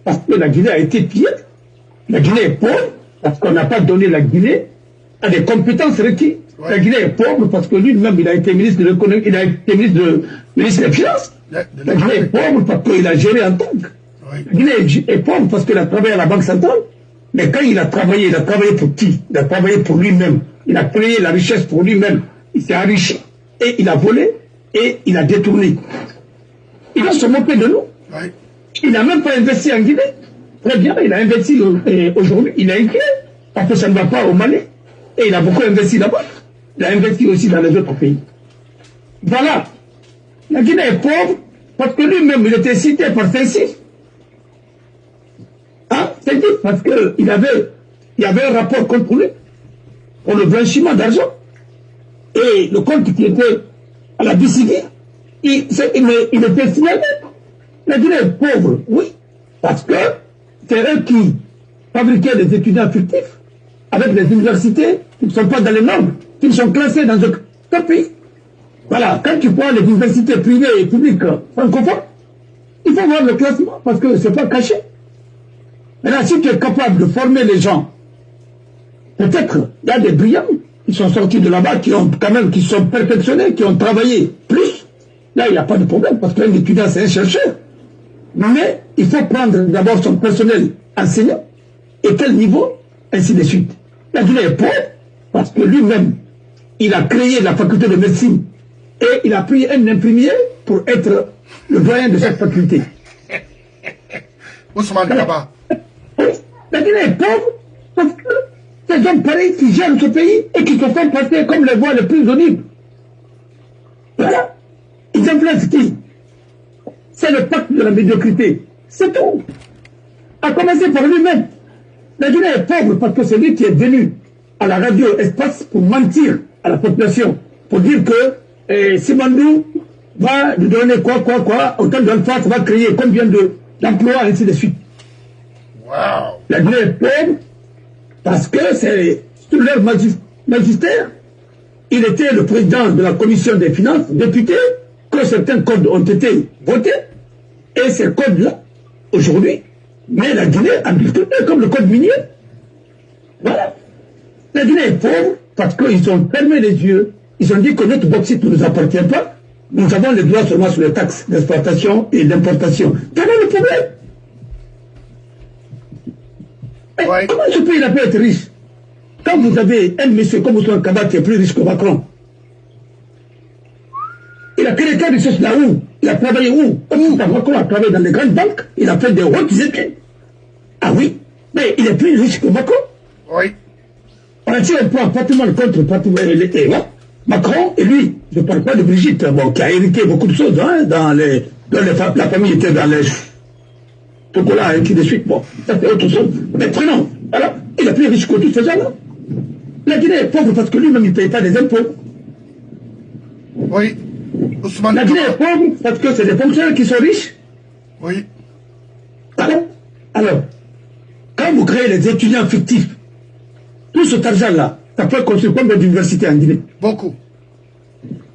parce que la Guinée a été pillée. La Guinée est pauvre, parce qu'on n'a pas donné la Guinée à des compétences requises. Ouais. La Guinée est pauvre, parce que lui-même, il a été ministre de l'économie, il a été ministre des Finances. La Guinée est pauvre, parce qu'il a géré en tant que. Ouais. La Guinée est pauvre, parce qu'il a travaillé à la Banque centrale. Mais quand il a travaillé pour qui? Il a travaillé pour lui-même. Il a créé la richesse pour lui-même. Il s'est enrichi, et il a volé, et il a détourné. Il va se moquer de nous. Ouais. Il n'a même pas investi en Guinée. Très bien, il a investi aujourd'hui, il a écrit, parce que ça ne va pas au Mali. Et il a beaucoup investi là-bas. Il a investi aussi dans les autres pays. Voilà. La Guinée est pauvre, parce que lui-même, il était cité par Saint-Cyr. C'est dit, parce qu'il y avait un rapport contre lui, pour le blanchiment d'argent. Et le compte qui était à la BCD, il était signalé. La Guinée est pauvre, oui, parce que c'est eux qui fabriquaient des étudiants fictifs avec des universités qui ne sont pas dans les normes, qui ne sont classées dans aucun pays. Voilà, quand tu prends les universités privées et publiques francophones, il faut voir le classement parce que ce n'est pas caché. Maintenant, si tu es capable de former les gens, peut-être il y a des brillants qui sont sortis de là-bas, qui sont perfectionnés, qui ont travaillé plus. Là, il n'y a pas de problème parce qu'un étudiant, c'est un chercheur. Mais il faut prendre d'abord son personnel enseignant et quel niveau, ainsi de suite. La Guinée est pauvre parce que lui-même, il a créé la faculté de médecine et il a pris un imprimier pour être le doyen de cette faculté. Ousmane Kaba. La Guinée est pauvre parce que ces hommes pareils qui gèrent ce pays et qui se font passer comme les voix les plus audibles. Voilà. Ils influencent qui? C'est le pacte de la médiocrité. C'est tout. À commencer par lui-même. La Guinée est pauvre parce que c'est lui qui est venu à la radio Espace pour mentir à la population, pour dire que Simandou va lui donner quoi, autant d'Alpha, ça va créer combien d'emplois, ainsi de suite. Wow. La Guinée est pauvre parce que c'est sous leur magistère. Il était le président de la commission des finances, député, que certains codes ont été votés. Et ces codes-là, aujourd'hui, mais la Guinée en difficulté, comme le code minier. Voilà. La Guinée est pauvre parce qu'ils ont fermé les yeux. Ils ont dit que notre bauxite ne nous appartient pas. Nous avons les droits seulement sur les taxes d'exploitation et d'importation. Quel est le problème? Ouais. Comment ce pays-là peut être riche? Quand vous avez un monsieur comme Ousmane Kaba qui est plus riche que Macron, il a créé quelle richesse là où? Il a travaillé où? Macron a travaillé dans les grandes banques, il a fait des hautes études. Ah oui, mais il est plus riche que Macron. Oui. On a tiré un point patrimoine contre patrimoine. Macron et lui, je ne parle pas de Brigitte, bon, qui a hérité beaucoup de choses, hein, la famille était dans les chocolats, ainsi de suite, bon, ça c'est autre chose. Mais prenons, voilà, il est plus riche que tous ces gens-là. La Guinée est pauvre parce que lui-même il ne paye pas des impôts. Oui. Ousmane La Guinée est pauvre parce que c'est des fonctionnaires qui sont riches. Oui. Voilà. Alors, quand vous créez les étudiants fictifs, tout cet argent-là, ça peut construire combien d'universités en Guinée? Beaucoup.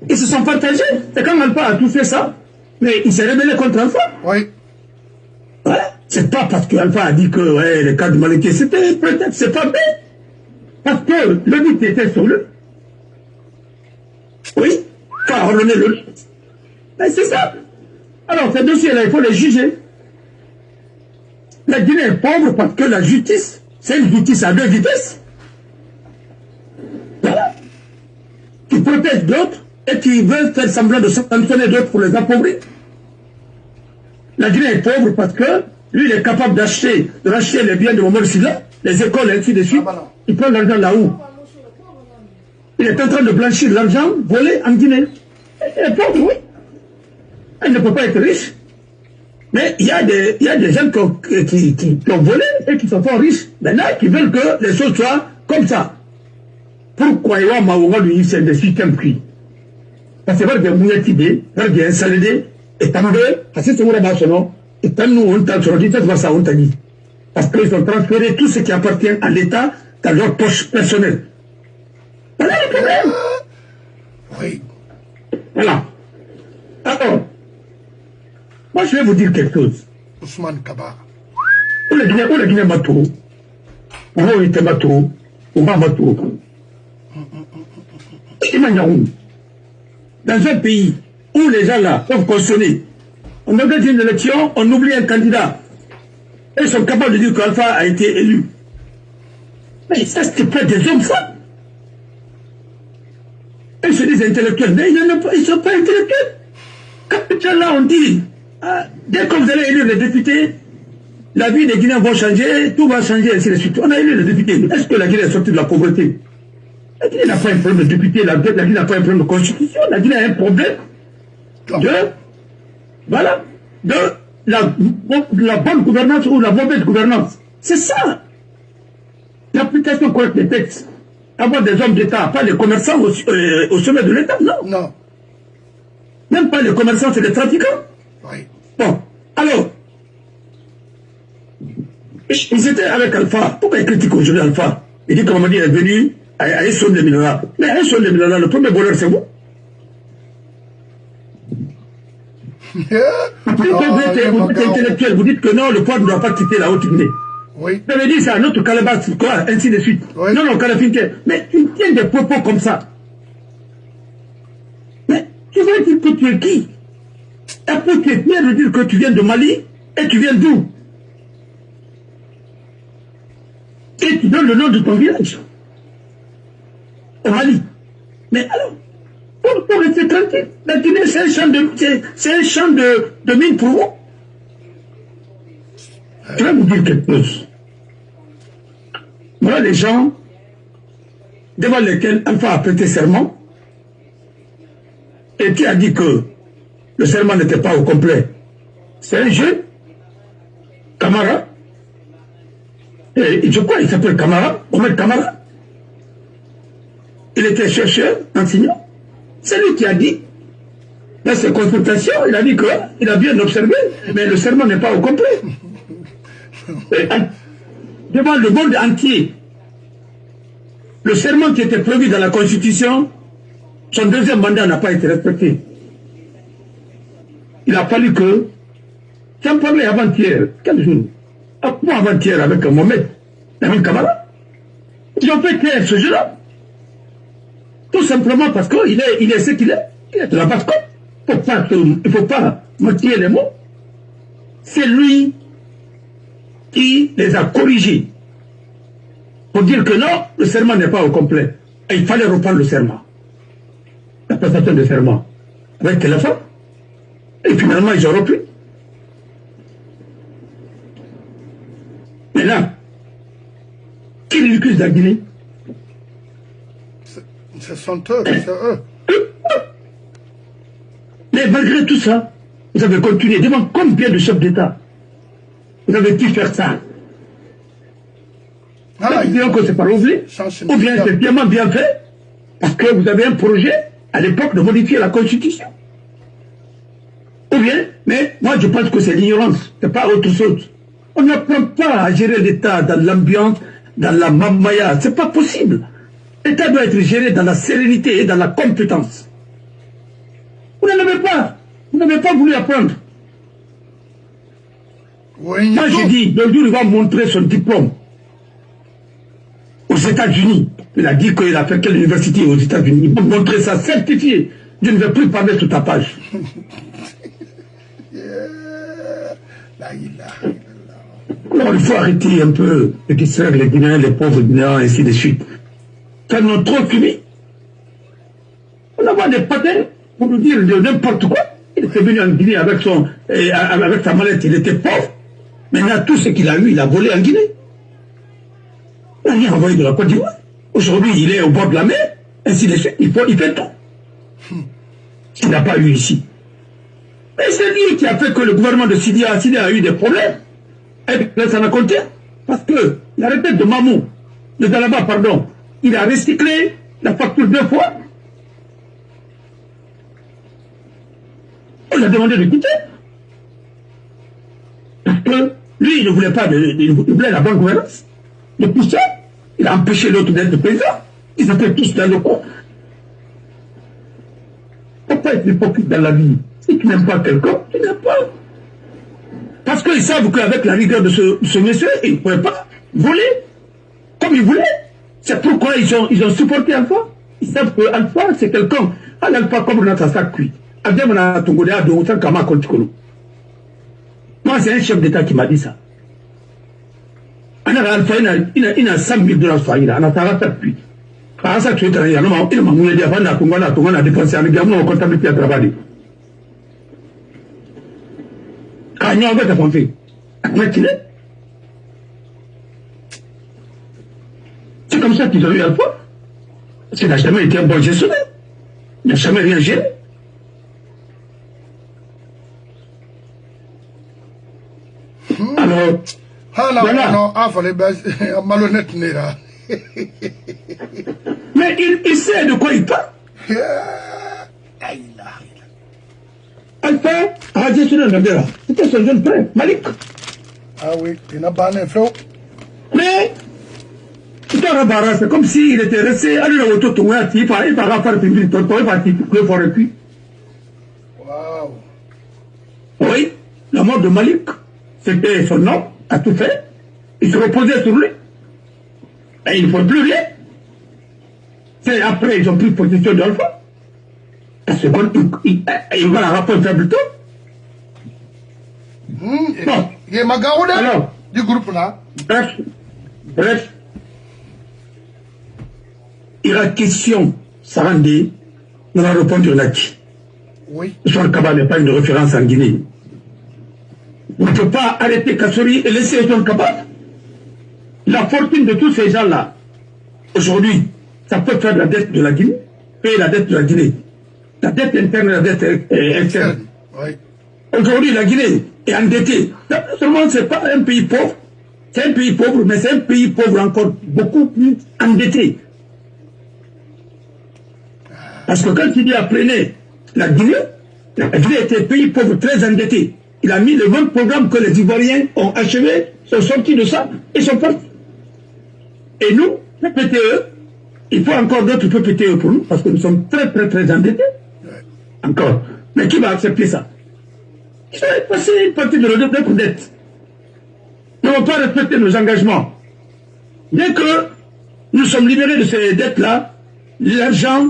Ils se sont partagés. Et quand Alpha a tout fait ça, mais il s'est rebellé contre Alpha. Oui. Voilà. C'est pas parce que Alpha a dit que ouais, le cas de Maliké, c'était peut-être, c'est pas bien. Parce que le but était sur le. Oui, faut ordonner le but. Mais c'est ça. Alors, ces dossiers-là, il faut les juger. La Guinée est pauvre parce que la justice, c'est une justice à deux vitesses. Voilà. Qui protège d'autres et qui veut faire semblant de sanctionner d'autres pour les appauvrir. La Guinée est pauvre parce que lui, il est capable de racheter les biens de Mohamed Silla, les écoles, ainsi de suite. Il prend l'argent là-haut. Il est en train de blanchir l'argent volé en Guinée. Il est pauvre, oui. Il ne peut pas être riche. Mais il y a des gens qui ont volé et qui sont fort riches. Maintenant, qui veulent que les choses soient comme ça. Pourquoi il y a Maouga lui, c'est des systèmes pris? Parce que vous avez un tibé, vous avez un salédé, et tambe, parce que c'est un nom, et tant nous, on t'a dit, ça, on t'a dit. Parce qu'ils ont transféré tout ce qui appartient à l'État dans leur poche personnelle. Voilà le problème. Oui. Voilà. Alors, moi je vais vous dire quelque chose. Ousmane Kaba. Où le Guinée Matou, où était Matou, où va Matou. Dans un pays où les gens là peuvent cautionner, on organise une élection, on oublie un candidat. Et ils sont capables de dire qu'Alpha a été élu. Mais ça, c'était pas des hommes, ça. Ils se disent intellectuels, mais ils ne sont pas intellectuels. Quand les gens là, on dit, dès que vous allez élire les députés, la vie des Guinéens va changer, tout va changer, ainsi de suite. On a élu les députés. Est-ce que la Guinée est sortie de la pauvreté? La Guinée n'a pas un problème de député, la Guinée n'a pas un problème de constitution, la Guinée a un problème de la bonne gouvernance ou la mauvaise gouvernance. C'est ça. L'application correcte des textes. Avoir des hommes d'État, pas les commerçants au sommet de l'État, non. Non. Même pas les commerçants, c'est des trafiquants. Oui. Bon, alors, ils étaient avec Alpha. Pourquoi ils critiquent aujourd'hui Alpha? Il dit que Mamadi est venu à Esson de Minara. Mais à Esson de Minara, le premier voleur, c'est vous. Vous êtes intellectuel, vous dites que non, le pouvoir ne doit pas quitter la Haute-Guinée. Oui. Vous avez dit c'est un autre calebasse, quoi, ainsi de suite. Oui. Non, non, Calafinke. Mais tu tiens des propos comme ça. Mais tu vas dire que tu es qui? Après, tu es fier de dire que tu viens de Mali et tu viens d'où? Et tu donnes le nom de ton village. Au Mali. Mais alors, pour rester tranquille, la Guinée, c'est un champ de mine pour vous. Je vais vous dire quelque chose. Voilà les gens devant lesquels Alpha a prêté serment et qui a dit que le serment n'était pas au complet. C'est un jeune, Camara. Et je crois qu'il s'appelle Camara, Mohamed Camara. Il était chercheur, enseignant. C'est lui qui a dit, dans ses consultations, il a dit qu'il a bien observé, mais le serment n'est pas au complet. Devant le monde entier, le serment qui était prévu dans la Constitution, son deuxième mandat n'a pas été respecté. Il a fallu que, j'en parlais avant-hier, quel jour? Avant-hier avec Mohamed Camara. Ils ont fait taire ce jeu-là. Tout simplement parce qu'il est ce qu'il est. Il est de la basse-côte. Il ne faut pas motiver les mots. C'est lui qui les a corrigés. Pour dire que non, le serment n'est pas au complet. Et il fallait reprendre le serment. La prestation de serment. Avec la femme. Et finalement, ils ont repris. Mais là, qui ridiculise la Guinée? Ce sont eux, c'est eux. Mais malgré tout ça, vous avez continué. Devant combien de chefs d'État vous avez pu faire ça? Disons que c'est pas oublié. Ou bien c'est tellement bien fait parce que vous avez un projet à l'époque de modifier la Constitution. Ou bien, mais moi je pense que c'est l'ignorance, c'est pas autre chose. On n'apprend pas à gérer l'État dans l'ambiance, dans la mamaya. C'est pas possible. L'État doit être géré dans la sérénité et dans la compétence. Vous n'en avez pas. Vous n'avez pas voulu apprendre. Oui, moi j'ai dit, le jour il va montrer son diplôme aux États-Unis. Il a dit qu'il a fait quelle université aux États-Unis. Il va montrer ça certifié. Je ne vais plus parler sur ta page. Alors il faut arrêter un peu de distraire les Guinéens, les pauvres Guinéens, ainsi de suite. Ça nous a trop fini. On a des patins pour nous dire de n'importe quoi. Il était venu en Guinée avec sa mallette, il était pauvre. Maintenant, tout ce qu'il a eu, il a volé en Guinée. Il n'a rien envoyé de la Côte d'Ivoire. Aujourd'hui, il est au bord de la mer, ainsi de suite. Il fait tout. Ce qu'il n'a pas eu ici. Mais c'est lui qui a fait que le gouvernement de Sidi a eu des problèmes. Et là, ça n'a compté. Parce que la retraite de Mamou, de Dalaba, pardon, il a recyclé la facture 2 fois. On lui a demandé de quitter. Parce que lui, il ne voulait pas, il voulait la bonne gouvernance. Depuis ça, il a empêché l'autre d'être président. Ils étaient tous dans le coin. Il ne faut pas être hypocrite dans la vie. Si tu n'aimes pas quelqu'un, tu n'aimes pas. Parce qu'ils savent qu'avec la rigueur de ce monsieur, ils ne pouvaient pas voler comme ils voulaient. C'est pourquoi ils ont supporté Alpha. Ils savent que Alpha, c'est quelqu'un. Alpha, comme on a sa sac cuit. Moi, c'est un chef d'État qui m'a dit ça. Alpha, il a 100 000 $. Il a sa sac cuit. Quand ça, tu es travaillé, il m'a dit avant a dépensé avec la comptabilité à travailler. Quand il y a un fait, c'est comme ça qu'ils ont eu Alpha. Parce qu'il n'a jamais été un bon gestionnaire. Il n'a jamais rien géré. Alors, malhonnête Nera. Mais il sait de quoi il parle. Alpha a gestionné Nandera. C'était son jeune frère, Malik. Ah oui, il n'a pas un flot. Mais, c'est comme s'il était resté à l'auto, il va faire public, il va le forêt cuit. Waouh. Oui, la mort de Malik, c'était son nom, a tout fait. Il se reposait sur lui. Et il ne faut plus rien. C'est après, ils ont pris possession d'Alpha. Parce que il va la rappeler faible taux. Bon. Il est Magaouda du groupe là. Bref. Il a question, Sarandé, dans la réponse du Naki. Oui. Son Kaba n'est pas une référence en Guinée. On ne peut pas arrêter Kassori et laisser Son Kaba. La fortune de tous ces gens-là, aujourd'hui, ça peut faire la dette de la Guinée, payer la dette de la Guinée. La dette interne et la dette externe. Oui. Aujourd'hui, la Guinée est endettée. Non seulement ce n'est pas un pays pauvre, c'est un pays pauvre, mais c'est un pays pauvre encore beaucoup plus endetté. Parce que quand il apprenait la Guinée était un pays pauvre très endetté. Il a mis le même programme que les Ivoiriens ont achevé, sont sortis de ça et sont partis. Et nous, PPTE, il faut encore d'autres PPTE pour nous, parce que nous sommes très endettés. Encore. Mais qui va accepter ça? Ils ont passé une partie de notre dette. Nous n'avons pas respecté nos engagements. Dès que nous sommes libérés de ces dettes-là, l'argent,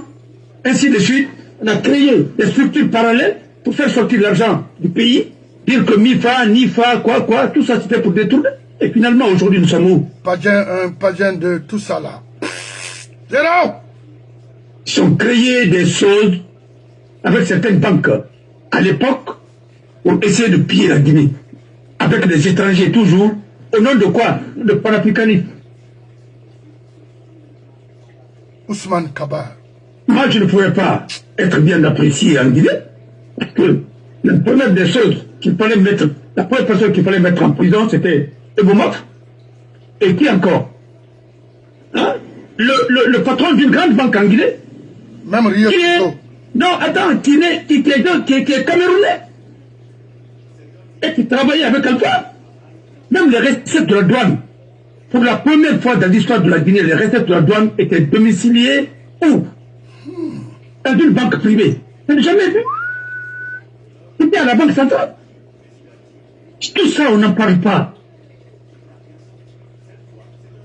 ainsi de suite, on a créé des structures parallèles pour faire sortir l'argent du pays, dire que MIFA, NIFA, quoi, tout ça c'était pour détourner. Et finalement, aujourd'hui, nous sommes où? Pas bien de tout ça là. Zéro! Ils ont créé des choses avec certaines banques à l'époque pour essayer de piller la Guinée. Avec des étrangers toujours. Au nom de quoi? De panafricanisme. Ousmane Kaba. Moi, je ne pouvais pas être bien apprécié en Guinée. Parce que la première des choses qu'il fallait mettre, la première personne qu'il fallait mettre en prison, c'était Ebomaf. Et qui encore? Hein? Le patron d'une grande banque en Guinée. Même Rio Tinto. Non, attends, qui est camerounais. Et qui travaillait avec Alpha. Même les recettes de la douane. Pour la première fois dans l'histoire de la Guinée, les recettes de la douane étaient domiciliées où? Dans une banque privée. Je n'ai jamais vu. C'était à la banque centrale. Tout ça, on n'en parle pas.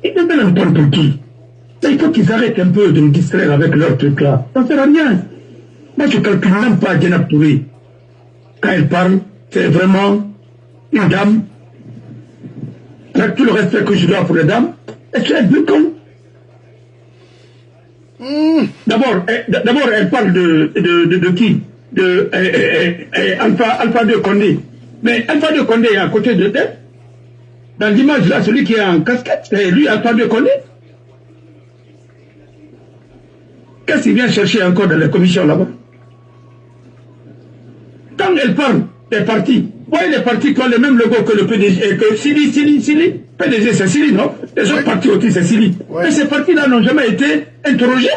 Et maintenant, on parle pour qui? Il faut qu'ils arrêtent un peu de nous distraire avec leur truc là. Ça ne sert à rien. Moi, je ne calcule même pas Djenab Touré. Quand elle parle, c'est vraiment une dame. Avec tout le respect que je dois pour les dames, et c'est un peu con. D'abord, elle parle de qui? De Alpha 2 Condé. Mais Alpha 2 Condé est à côté de elle. Dans l'image là, celui qui est en casquette, c'est lui, Alpha 2 Condé. Qu'est-ce qu'il vient chercher encore dans les commissions là-bas? Quand elle parle des partis, voyez les partis qui ont le même logo que le PDG, que Sili. PDG c'est Sili, non? Les autres partis aussi c'est Sili. Mais ces partis-là n'ont jamais été interrogés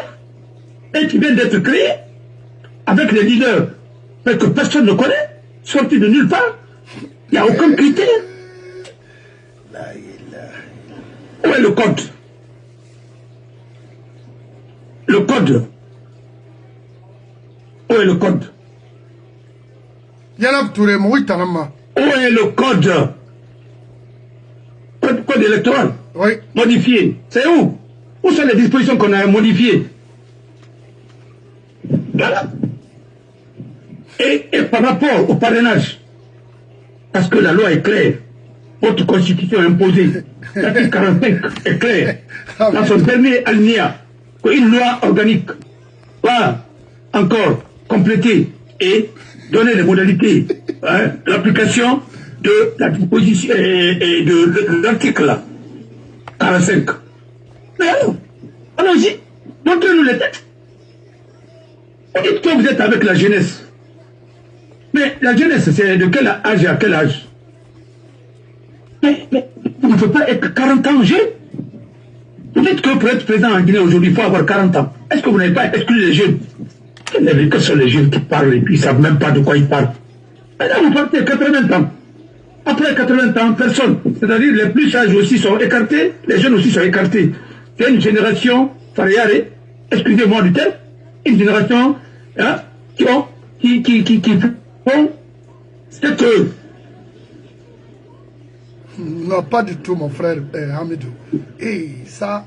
et qui viennent d'être créés avec les leaders que personne ne connaît, sortis de nulle part. Il n'y a aucun critère. Où est le code? Le code. Où est le code? Djenab Touré, oui, Tanama. Où est le code? Code électoral. Oui. Modifié. C'est où? Où sont les dispositions qu'on a modifiées? Voilà. Et par rapport au parrainage, parce que la loi est claire, votre constitution est imposée, l'article 45 est clair, dans son dernier alinéa, qu'une loi organique va encore compléter et donner les modalités de l'application de la disposition et de l'article 45. Mais alors, allons-y, montrez-nous les textes. Vous dites que vous êtes avec la jeunesse. Mais la jeunesse, c'est de quel âge et à quel âge? Mais vous ne pouvez pas être 40 ans jeune. Vous dites que pour être présent en Guinée aujourd'hui, il faut avoir 40 ans. Est-ce que vous n'avez pas exclu les jeunes? Que sont les jeunes qui parlent et puis ils ne savent même pas de quoi ils parlent? Maintenant, vous partez 80 ans. Après 80 ans, personne. C'est-à-dire les plus sages aussi sont écartés, les jeunes aussi sont écartés. C'est une génération, excusez-moi du terme, une génération qui font ce que... Non, pas du tout, mon frère Hamidou. Et ça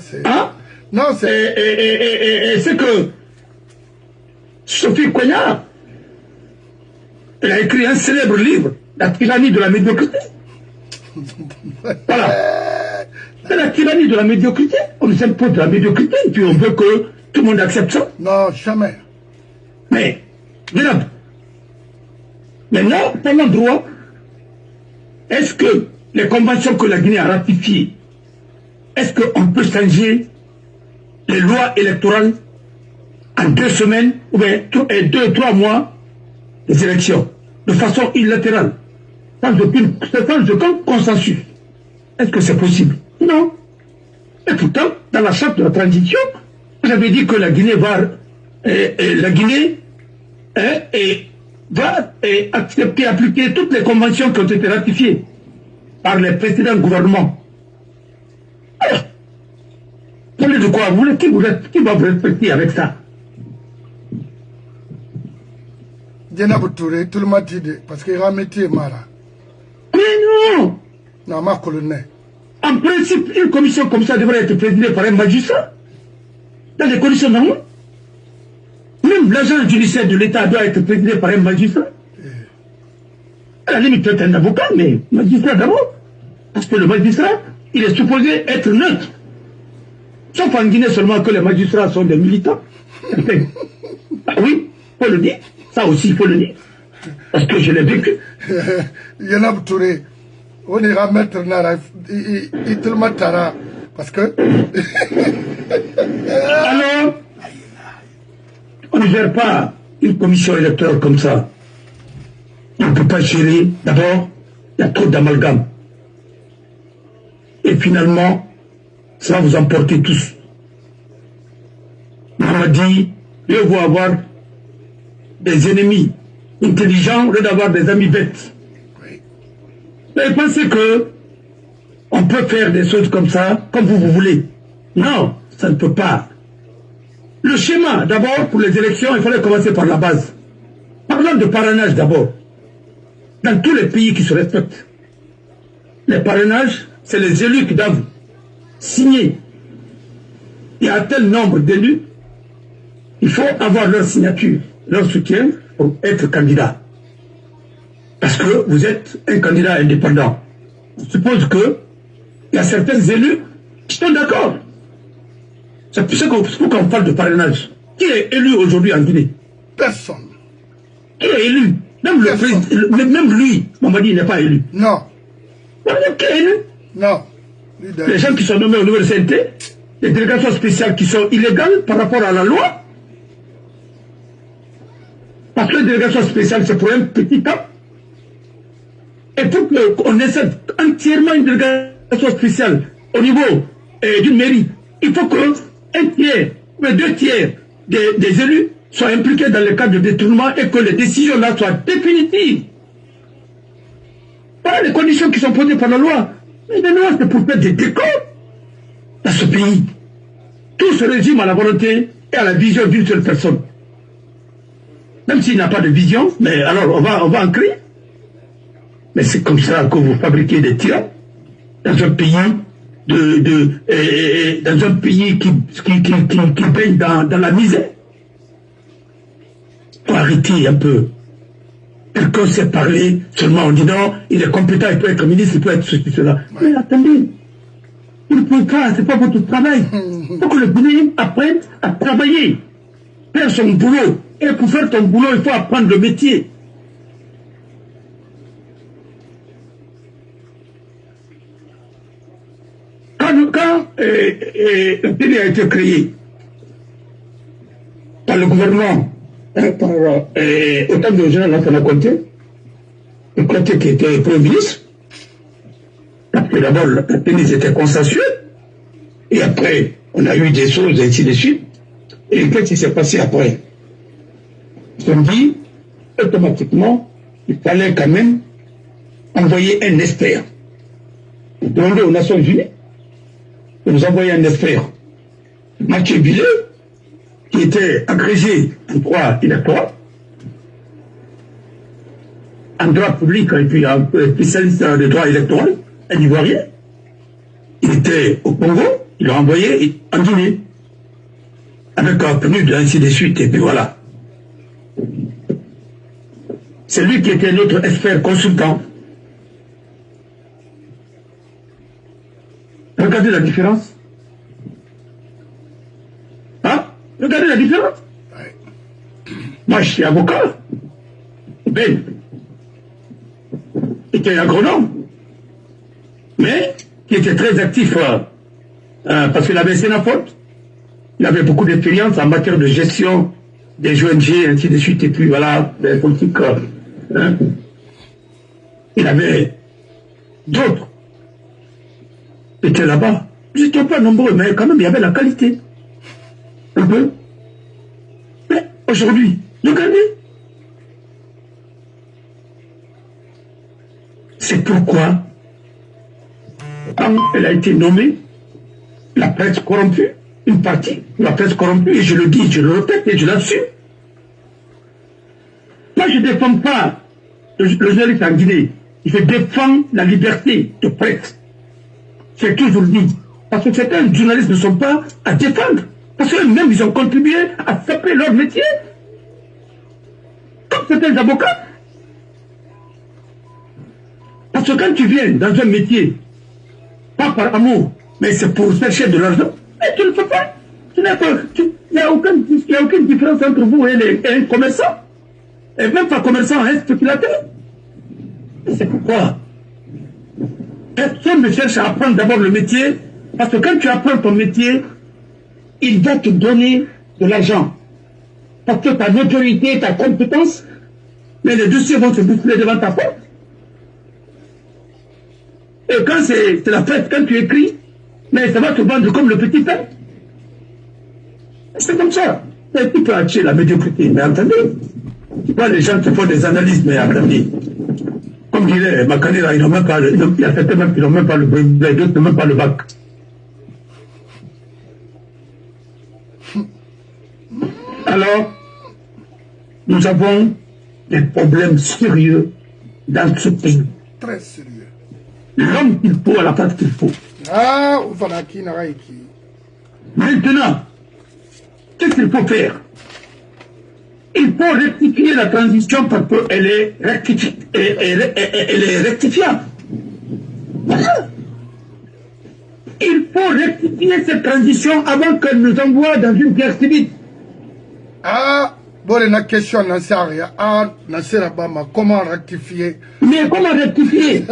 c'est... Hein? Non, c'est... Et c'est que Sophie Cognard, elle a écrit un célèbre livre, La tyrannie de la médiocrité. Voilà. C'est la tyrannie de la médiocrité. On nous impose de la médiocrité et puis on veut que tout le monde accepte ça. Non, jamais. Mais, Djenab, maintenant, pendant droit, est-ce que les conventions que la Guinée a ratifiées, est-ce qu'on peut changer les lois électorales en 2 semaines ou bien 2-3 mois des élections? de façon unilatérale, sans aucun consensus. Est-ce que c'est possible? Non. Et pourtant, dans la charte de la transition, vous avez dit que la Guinée va accepter, appliquer toutes les conventions qui ont été ratifiées par les précédents gouvernements. Alors, vous voulez de quoi? Qui va vous respecter avec ça? Djenabou Touré, tout le monde dit, parce qu'il a métier Mara. Mais non! Non, ma colonel. En principe, une commission comme ça devrait être présidée par un magistrat, dans les conditions normales. Même l'agent judiciaire de l'État doit être présidé par un magistrat. À la limite, peut-être un avocat, mais magistrat d'abord. Parce que le magistrat, il est supposé être neutre. Sauf en Guinée seulement que les magistrats sont des militants. Ah oui, il faut le dire. Ça aussi, il faut le dire. Parce que je l'ai vécu. Djenabou Touré, on ira mettre Nara, il te le matara. Parce que... Alors, on ne gère pas une commission électorale comme ça. On ne peut pas gérer. D'abord, il y a trop d'amalgame. Et finalement, ça va vous emporter tous. On m'a dit, mieux vaut avoir des ennemis intelligents au lieu d'avoir des amis bêtes. Mais pensez que on peut faire des choses comme ça, comme vous voulez. Non, ça ne peut pas. Le schéma, d'abord, pour les élections, il fallait commencer par la base. Parlons de parrainage d'abord. Dans tous les pays qui se respectent, les parrainages, c'est les élus qui doivent signer. Il y a un tel nombre d'élus, il faut avoir leur signature, leur soutien pour être candidat. Parce que vous êtes un candidat indépendant. On suppose que il y a certains élus qui sont d'accord. C'est pour qu'on parle de parrainage. Qui est élu aujourd'hui en Guinée? Personne. Qui est élu? Même le président, même lui, Mamadi n'est pas élu. Non. Qui est élu? Non. Les gens qui sont nommés au niveau de CNT, les délégations spéciales qui sont illégales par rapport à la loi. Parce que les délégations spéciales, c'est pour un petit temps. Et pour qu'on essaie entièrement une délégation spéciale au niveau d'une mairie, il faut que un tiers, ou 2 tiers des élus soient impliqués dans le cadre de détournement et que les décisions là soient définitives. Voilà les conditions qui sont posées par la loi. Mais maintenant, c'est pour faire des décors dans ce pays. Tout se résume à la volonté et à la vision d'une seule personne. Même s'il n'a pas de vision, mais alors on va en créer. Mais c'est comme ça que vous fabriquez des tyrans dans un pays dans un pays qui baigne dans la misère. Faut arrêter un peu. Quelqu'un sait parler, seulement on dit non, il est compétent, il peut être ministre, il peut être ceci, cela. Mais attendez, il ne peut pas, c'est pas votre travail. Il faut que le Guinéen apprenne à travailler, faire son boulot. Et pour faire ton boulot, il faut apprendre le métier. Quand le pays a été créé par le gouvernement, au temps de général Lansana Conté, le Conté qui était Premier ministre, d'abord la péninsule était consensuelle, et après on a eu des choses et ainsi de suite. Et qu'est-ce qui s'est passé après? Ils ont dit automatiquement il fallait quand même envoyer un expert. Demander aux Nations Unies de nous envoyer un expert. Mathieu Billet, qui était agrégé en droit électoral, en droit public et puis un spécialiste de droit électoral, un Ivoirien. Il était au Congo, il l'a envoyé en Guinée, avec un PNUD, ainsi de suite, et puis voilà. C'est lui qui était notre expert consultant. Regardez la différence. Hein? Regardez la différence. Moi, je suis avocat. Ben, il était agronome. Mais, qui était très actif parce qu'il avait Sénafote. Il avait beaucoup d'expérience en matière de gestion des ONG, ainsi de suite, et puis voilà, des politiques hein, il avait d'autres qui étaient là-bas. Ils n'étaient pas nombreux, mais quand même, il y avait la qualité. Un peu. Mais aujourd'hui, regardez. C'est pourquoi, quand elle a été nommée, la presse corrompue, une partie de la presse corrompue, et je le dis, je le répète et je l'assume. Moi, je ne défends pas le journaliste en Guinée. Je défends la liberté de presse. C'est toujours dit. Parce que certains journalistes ne sont pas à défendre. Parce qu'eux-mêmes, ils ont contribué à saper leur métier. Comme certains avocats. Parce que quand tu viens dans un métier, pas par amour, mais c'est pour chercher de l'argent, mais tu ne fais pas. Il n'y a aucune différence entre vous et un commerçant. Et même pas commerçant, un spéculateur. C'est pourquoi personne ne cherche à apprendre d'abord le métier, parce que quand tu apprends ton métier, il va te donner de l'argent. Parce que ta notoriété, ta compétence, mais les dossiers vont se bouffer devant ta porte. Et quand c'est la fête, quand tu écris, mais ça va te vendre comme le petit pain. C'est comme ça. Et tu peux acheter la médiocrité, mais attendez. Pas les gens qui font des analyses, mais attendez. Comme dirait Makanera, il y a certains même qui n'ont même pas le brevet, d'autres n'ont même pas le bac. Alors, nous avons des problèmes sérieux dans ce pays. Très sérieux. L'homme qu'il faut à la place qu'il faut. Ah, voilà qui n'a rien qui. Maintenant, qu'est-ce qu'il faut faire? Il faut rectifier la transition parce qu'elle est rectifiable. Voilà. Il faut rectifier cette transition avant qu'elle nous envoie dans une guerre civile. Ah, bon, la question n'a rien. Ah, comment rectifier? Mais comment rectifier?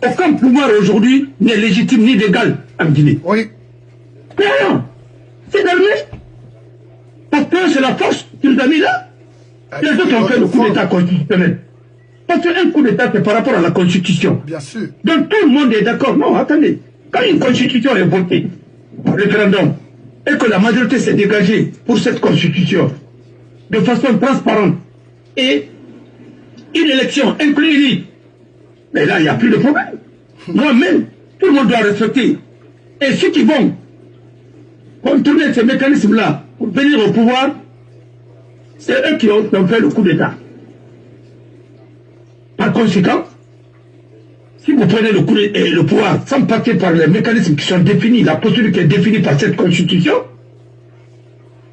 Aucun pouvoir aujourd'hui n'est légitime ni légal en Guinée. Oui. Mais non, c'est normal. Parce que c'est la force qui nous a mis là. Les autres ont fait le coup d'État constitutionnel. Parce qu'un coup d'État, c'est par rapport à la Constitution. Bien sûr. Donc tout le monde est d'accord. Non, attendez. Quand une Constitution est votée, en référendum, et que la majorité s'est dégagée pour cette Constitution, de façon transparente, et une élection inclusive, mais là, il n'y a plus de problème. Moi-même, tout le monde doit respecter. Et ceux qui vont contourner ces mécanismes-là pour venir au pouvoir, c'est eux qui ont fait le coup d'État. Par conséquent, si vous prenez le pouvoir sans passer par les mécanismes qui sont définis, la procédure qui est définie par cette Constitution,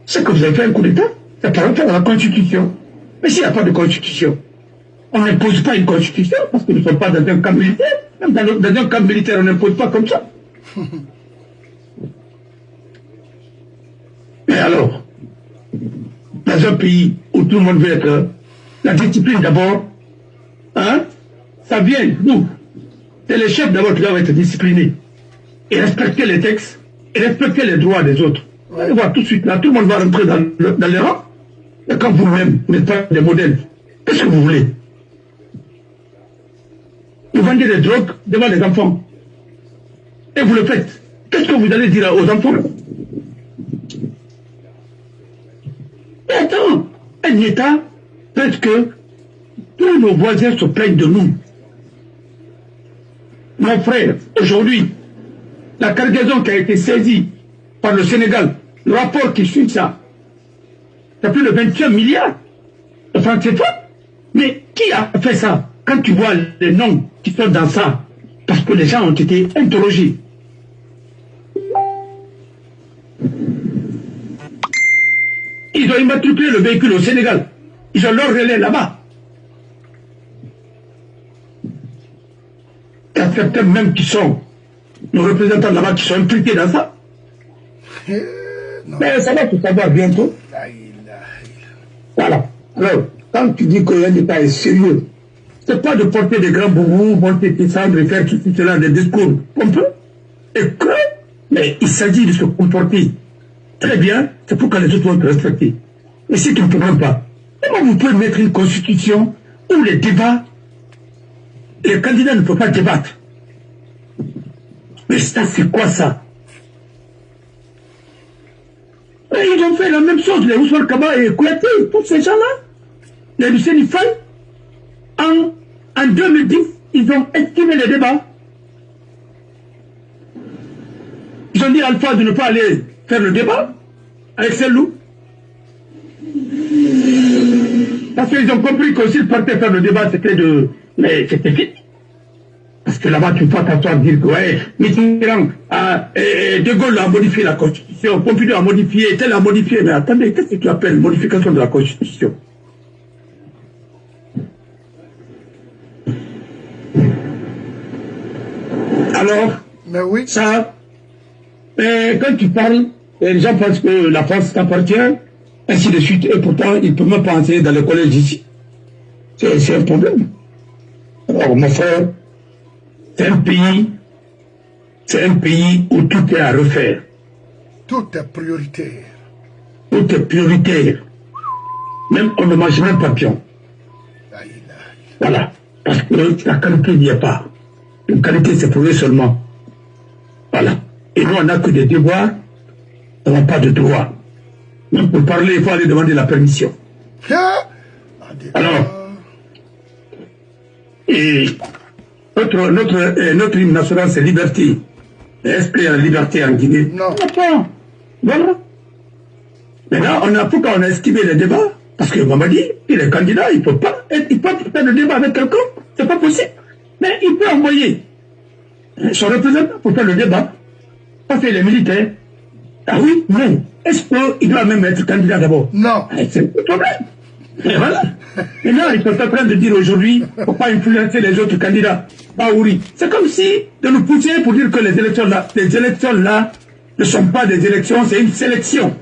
c'est que vous avez fait un coup d'État. C'est par rapport à la Constitution. Mais s'il n'y a pas de Constitution, on n'impose pas une Constitution parce que nous ne sommes pas dans un camp militaire. Même dans un camp militaire, on n'impose pas comme ça. Mais alors, dans un pays où tout le monde veut être la discipline d'abord, hein, ça vient d'où? C'est les chefs d'abord qui doivent être disciplinés et respecter les textes et respecter les droits des autres. Vous allez voir tout de suite là, tout le monde va rentrer dans les rangs. Et quand vous-même, vous n'êtes pas des modèles, qu'est-ce que vous voulez? Vous vendez des drogues devant les enfants. Et vous le faites. Qu'est-ce que vous allez dire aux enfants? Et attends, un État, presque tous nos voisins se plaignent de nous. Mon frère, aujourd'hui, la cargaison qui a été saisie par le Sénégal, le rapport qui suit ça, ça plus de 25 milliards de francs CFA. Mais qui a fait ça? Quand tu vois les noms qui sont dans ça, parce que les gens ont été interrogés. Ils ont immatriculé le véhicule au Sénégal. Ils ont leur relais là-bas. Il y a certains même qui sont nos représentants là-bas qui sont impliqués dans ça. Mais ça va tout savoir bientôt. Voilà. Alors, quand tu dis qu'un État est sérieux, c'est pas de porter des grands boubous, monter des cendres et faire tout cela, des discours pompeux et que, mais il s'agit de se comporter très bien, c'est pour que les autres vont te respecter. Et si tu ne peux même pas, comment vous pouvez mettre une constitution où les débats, les candidats ne peuvent pas débattre. Mais ça, c'est quoi ça? Et ils ont fait la même chose, les Ousmane Kaba et Kouyaté, tous ces gens-là. Les Lucien Fall, en 2010, ils ont estimé les débats. Ils ont dit à Alpha de ne pas aller faire le débat avec Selou. Parce qu'ils ont compris que s'ils partaient faire le débat, c'était de... Mais c'était fini. Parce que là-bas, tu peux pas t'asseoir dire que, ouais, Mitterrand, De Gaulle a modifié la Constitution, Pompidou a modifié, tel a modifié. Mais attendez, qu'est-ce que tu appelles modification de la Constitution? Alors, mais oui. Ça, quand tu parles, les gens pensent que la France t'appartient, ainsi de suite, et pourtant, ils ne peuvent même pas enseigner dans les collèges ici. C'est un problème. Alors, mon frère, c'est un pays où tout est à refaire. Tout est prioritaire. Tout est prioritaire. Même on ne mange même pas pion. Voilà. Parce que la qualité n'y est pas. Une qualité, c'est prouvé seulement. Voilà. Et nous, on n'a que des devoirs, on n'a pas de droits. Même pour parler, il faut aller demander la permission. Alors, et notre hymne national, c'est liberté. Est-ce qu'il y a la liberté en Guinée? Non. Voilà. Maintenant, pourquoi on a estimé les débats? Parce que Mamadi, il est candidat, il ne peut pas faire le débat avec quelqu'un. C'est pas possible. Mais il peut envoyer son représentant pour faire le débat. Parce qu'il est militaire. Ah oui, non. Est-ce qu'il doit même être candidat d'abord? Non. C'est le problème. Et voilà. Et là, ils sont en train de dire aujourd'hui, il ne faut pas influencer les autres candidats. Baouri. C'est comme si de nous pousser pour dire que les élections là ne sont pas des élections, c'est une sélection.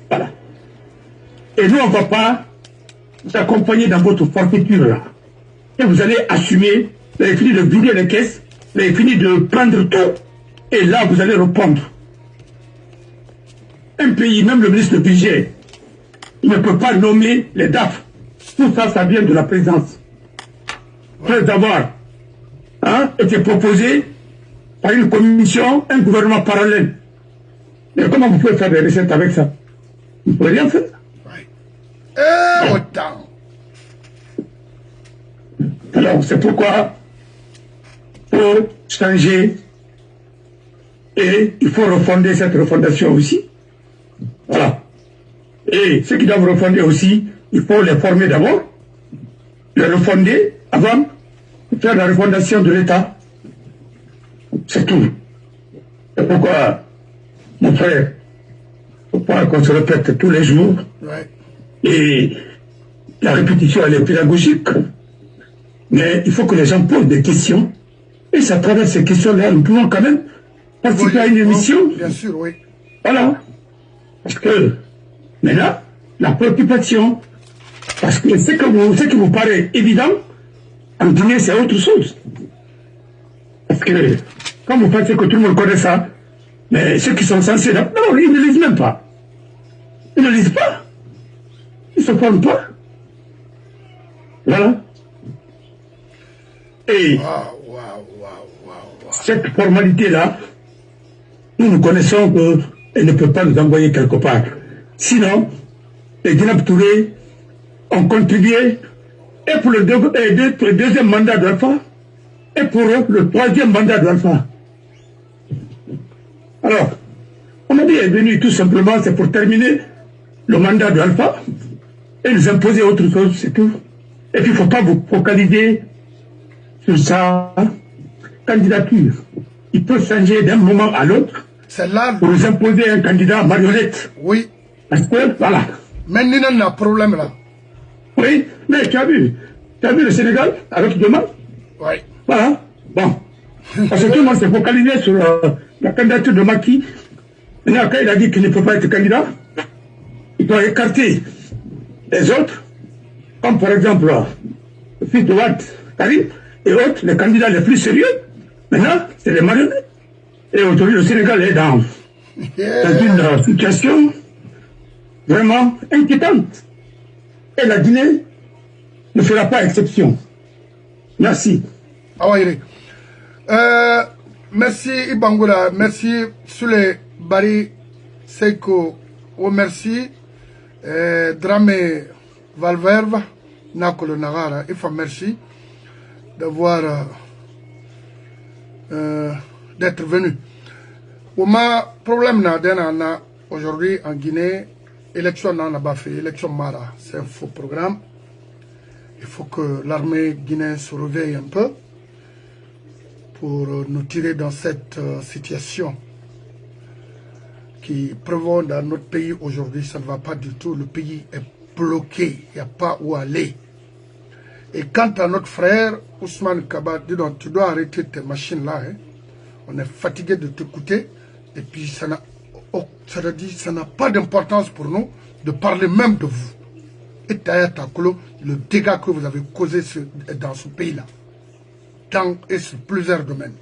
Voilà. Et nous, on ne va pas vous accompagner dans votre forfaiture là. Et vous allez assumer, vous avez fini de vider les caisses, vous avez fini de prendre tout, et là, vous allez répondre. Un pays, même le ministre du budget, il ne peut pas nommer les DAF. Tout ça, ça vient de la présidence. Après d'avoir été proposé par une commission, un gouvernement parallèle. Mais comment vous pouvez faire des recettes avec ça? Vous ne pouvez rien faire. Autant. Alors, c'est pourquoi il faut changer et il faut refonder cette refondation aussi. Voilà. Et ceux qui doivent refonder aussi, il faut les former d'abord, les refonder avant de faire la refondation de l'État. C'est tout. C'est pourquoi, mon frère, il faut pas qu'on se répète tous les jours. Ouais. Et la répétition, elle est pédagogique. Mais il faut que les gens posent des questions. Et c'est à travers ces questions-là, nous pouvons quand même participer à une émission. Bien sûr, oui. Voilà. Parce que, maintenant, la préoccupation, parce que ce qui vous paraît évident, en Guinée, c'est autre chose. Parce que, quand vous pensez que tout le monde connaît ça, mais ceux qui sont censés, non, ils ne lisent même pas. Ils ne lisent pas. Ils ne se forment pas. Voilà. Et cette formalité-là, nous connaissons qu'elle ne peut pas nous envoyer quelque part. Sinon, les Dinab Touré ont contribué et pour le deuxième mandat d'Alpha et pour le troisième mandat d'Alpha. Alors, on a dit est venu tout simplement, c'est pour terminer le mandat d'Alpha et nous imposer autre chose, c'est tout. Et puis il ne faut pas vous focaliser sur sa candidature. Il peut changer d'un moment à l'autre pour nous imposer un candidat marionnette. Oui. Parce que, voilà. Maintenant, il y a un problème là. Oui, mais tu as vu le Sénégal avec Diomaye? Oui. Voilà. Bon. Parce que tout le monde s'est focalisé sur la candidature de Macky. Maintenant, quand il a dit qu'il ne peut pas être candidat, il doit écarter les autres, comme par exemple le fils de Wad Karim et autres, les candidats les plus sérieux. Maintenant, c'est les marionnettes. Et aujourd'hui, le Sénégal est dans une situation vraiment inquiétante. Et la Guinée ne fera pas exception. Merci. Awayre. Merci Ibangula, merci Sule Bari Seiko, oh merci. Drame Valverve, Nakolo Nagara, Ifa merci d'avoir d'être venu. Oma problème na aujourd'hui en Guinée, élection n'a pas fait, élection Mara, c'est un faux programme. Il faut que l'armée guinéenne se réveille un peu pour nous tirer dans cette situation qui prévaut dans notre pays aujourd'hui. Ça ne va pas du tout, le pays est bloqué, il n'y a pas où aller. Et quant à notre frère Ousmane Kaba, dis donc, tu dois arrêter tes machines là, hein. On est fatigué de t'écouter et puis ça n'a pas d'importance pour nous de parler même de vous. Et Taya Takolo, le dégât que vous avez causé dans ce pays-là, tant et sur plusieurs domaines.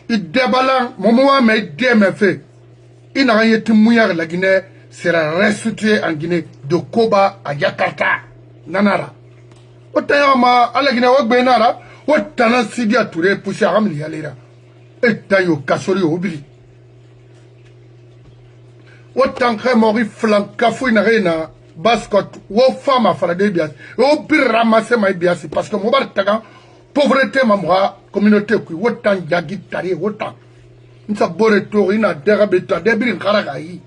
Il déballant, moment mais il fait. Il n'a rien été mouillard, la Guinée sera restituée en Guinée de Koba à Yakarta, Nanara. Otayama, à la Guinée, Benara, Otana Sidia Touré, poussé à Ramli Alera. Et Tayo Kassori Obli. Autant que Mori Flanc, Kafou Narena, Bascot, ou femme à Faradé Bias, ou pire ramasser ma bias, parce que Moubar Tagan, pauvreté, ma communauté, autant Yagit Tari, autant. Nsa bore to ina derabeta debirin karagai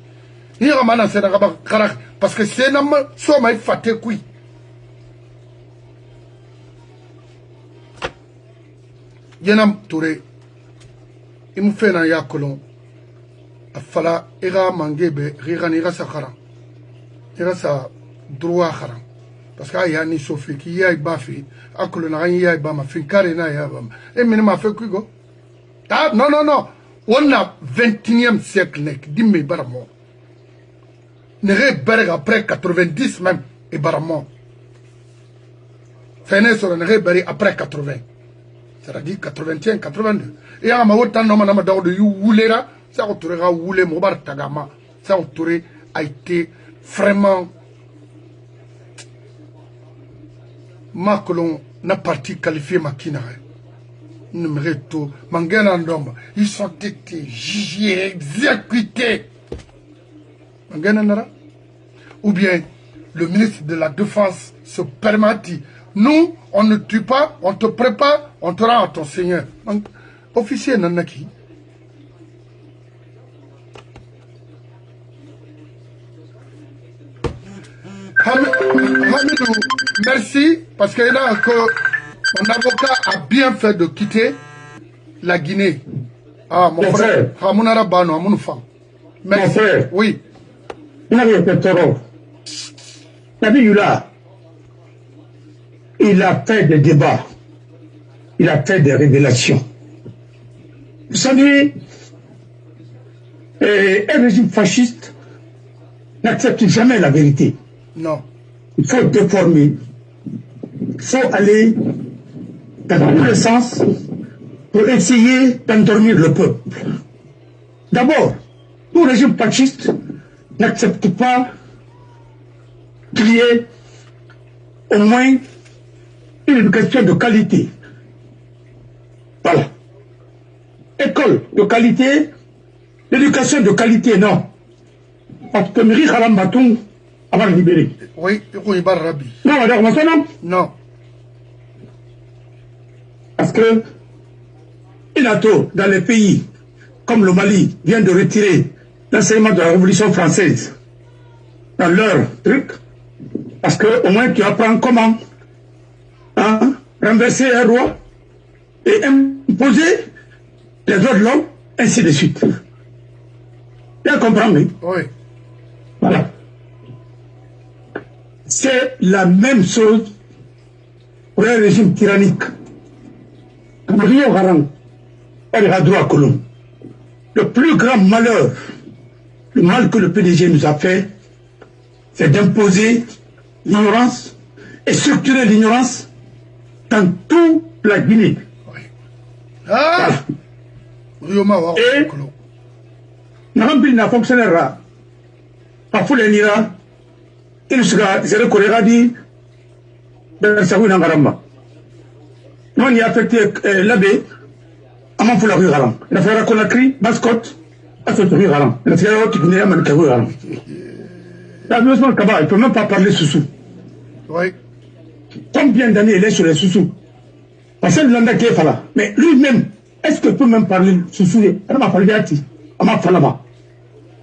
ni ramana se daga karak parce que c'est nam so mai faté kui yenam touré imu fena ya kolon afala ira mangebe rirani ira sakara ira sa droit khara parce que ya ni sofi ki ya bafi akolo na ya ba ma fin kare na ya ba e min ma fait go ah non non non. On a 21e siècle, Dimé Baramo. N'est pas après 90 même, et Baramo. Fainé sur un rébéri après 80. C'est-à-dire 81, 82. Et à ma autant nom de Youlera, ça autourera Woulé Mobar Tagama. Ça autouré a été vraiment. Ma colon n'a parti qualifié Makina. Ils sont été jugés, exécutés. Ou bien le ministre de la Défense se permet, nous, on ne tue pas, on te prépare, on te rend à ton Seigneur. Donc, officier Nanaki. Hamidou, merci, parce que là que mon avocat a bien fait de quitter la Guinée. Ah, mon frère. Hamounara Bano, Hamoun Fam. Merci. Mon frère. Oui. Il a fait des débats. Il a fait des révélations. Vous savez, un régime fasciste n'accepte jamais la vérité. Non. Il faut déformer. Il faut aller dans tous les sens pour essayer d'endormir le peuple. D'abord, tout régime fasciste n'accepte pas qu'il y ait au moins une éducation de qualité. Voilà. École de qualité, l'éducation de qualité, non. Parce que Miri Khalam Batoum avant de libérer. Oui, oui, Barabi. Non, non. Non. Parce que Inato, dans les pays comme le Mali, vient de retirer l'enseignement de la Révolution française dans leur truc. Parce que au moins tu apprends comment renverser un roi et imposer les droits de l'homme, ainsi de suite. Bien comprendre, oui. Oui. Voilà. C'est la même chose pour un régime tyrannique. Rio Garang, le plus grand malheur, le mal que le PDG nous a fait, c'est d'imposer l'ignorance et structurer l'ignorance dans toute la Guinée. Oui. Ah voilà. Et Narambil n'a fonctionné là. Parfois, il y a il sera dit Bersaoui Nangaramba. Non, il y a affecté l'abbé, Amman Foulari Garam. Il a fait la Conakry, Mascotte, à ce truc Garam. Il a fait la Guinée, Mankaou Garam. La Ousmane Kaba, il ne peut même pas parler Soussou. Oui. Combien d'années il est sur les Soussous? Parce que l'Anda qui est là. Mais lui-même, est-ce qu'il peut même parler Soussou? Elle m'a parlé d'Ati. Elle m'a fait là-bas.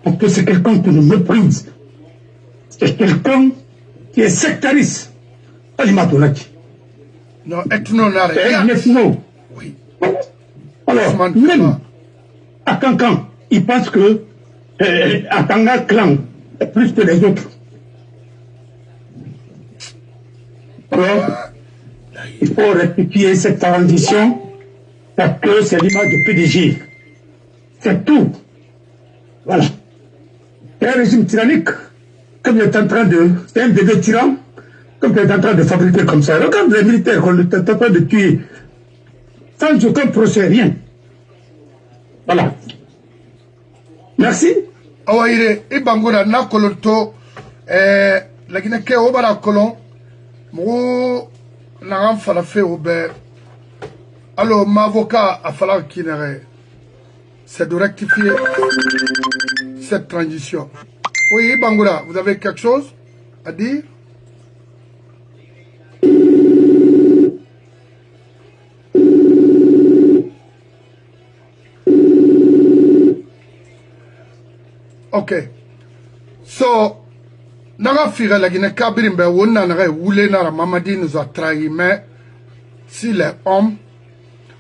Parce que c'est quelqu'un qui nous méprise. C'est quelqu'un qui est sectariste. Il m'a donné. Non, ethno n'a rien. Oui. Alors, même à Cancan, il pense que Atanga clan est plus que les autres. Alors, il faut rectifier cette transition parce que c'est l'image du PDG. C'est tout. Voilà. C'est un régime tyrannique, comme il est en train de... C'est un bébé tyran, comme il est en train de fabriquer comme ça. Regarde les militaires qu'on est en train de tuer, sans aucun procès, rien. Voilà. Merci. Awaire, Ibangura, na kolonto, la Guinée ke obara kolon, mo na fala fe obe. Alors, mon avocat a fallu qu'il c'est de rectifier cette transition. Oui, Ibangura, vous avez quelque chose à dire? Ok. So, naga fira la Guinée Kabirimbe, wonna naga wule nara Mamadi nous a trahi, mais s'il est homme,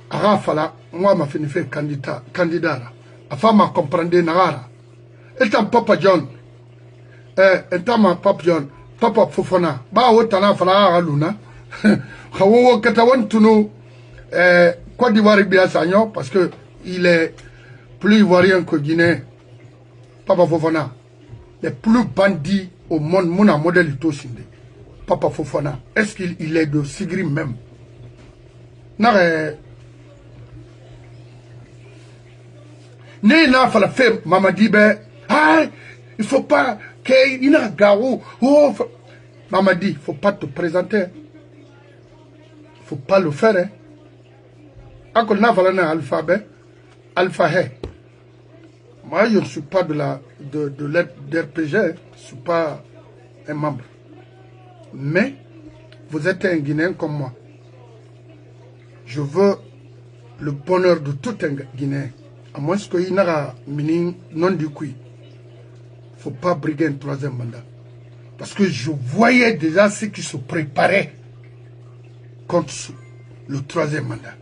Arafala, moi m'a fini fait candidat. Afin m'a comprendre nagara. Et tant Papa John, et tant ma Papa John, Papa Fofona, ba wotana fala aluna. Hawo katawan tunu, Côte d'Ivoire bien sagnon, parce que il est plus ivoirien que Guinée. Papa Fofana, les plus bandits au monde, mon modèle Itosinde. Papa Fofana, est-ce qu'il est de Sigri même? Nare. Né n'a pas fait Mamadi be. Ah, il faut pas qu'il y ait un garou. Oh, Mamadi, il faut pas te présenter. Il faut pas le faire. Hein. Encore n'a pas l'alphabet. Alpha He. Moi, je ne suis pas de l'RPG, je ne suis pas un membre. Mais, vous êtes un Guinéen comme moi. Je veux le bonheur de tout un Guinéen. À moins qu'il n'y ait non du coup. Il ne faut pas briguer un troisième mandat. Parce que je voyais déjà ceux qui se préparaient contre le troisième mandat.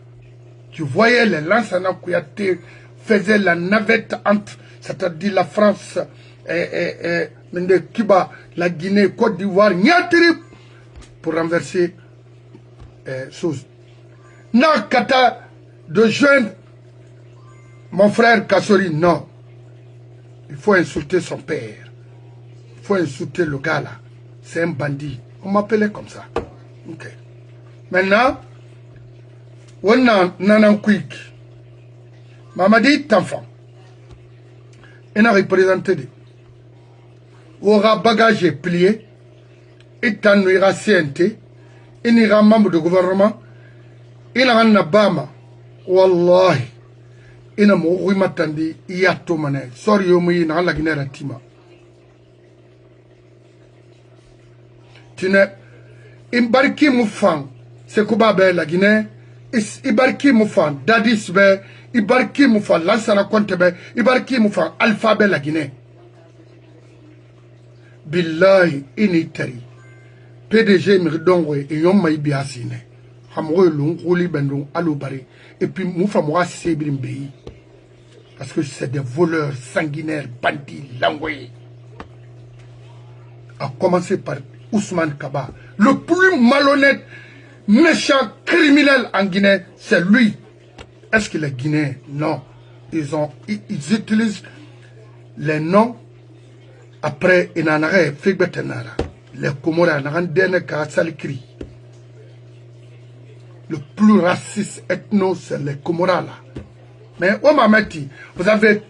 Je voyais les Lansana Kouyaté faisait la navette entre, c'est-à-dire la France, Cuba, la Guinée, Côte d'Ivoire, Niatiri, pour renverser chose. Nakata de joindre mon frère Kassori, non. Il faut insulter son père. Il faut insulter le gars là. C'est un bandit. On m'appelait comme ça. Ok. Maintenant, on a un quick. Mamadi est enfant. Il a représenté des. Aura bagage plié. Il ira CNT. Il ira membre du gouvernement. Il a un Nabama. Wallahi. Il a mouru matandi. Il y a tout mané. Sorry, il a la Guinée Tima. Tu n'es. Imbarki Moufang. C'est quoi la Guinée? Ibarki Moufang. Dadis be. Ibarki Moufang. Lansana Kontebe. Ibarki Moufang. Alphabet la Guinée. Billahi initari. PDG Mirdongwe et Yom Maïbi Asine. Hamroy Lung, Roli Bendong, Alobari. Et puis Moufamwa Sebrimbeyi. Parce que c'est des voleurs sanguinaires, bandits, langoués. A commencer par Ousmane Kaba. Le plus malhonnête, méchant, criminel en Guinée, c'est lui. Est-ce qu'il est guinéen? Non. Ils utilisent les noms. Après, il en a fait les Comores, le plus raciste ethno, c'est les Comores là. Mais Omameti, vous avez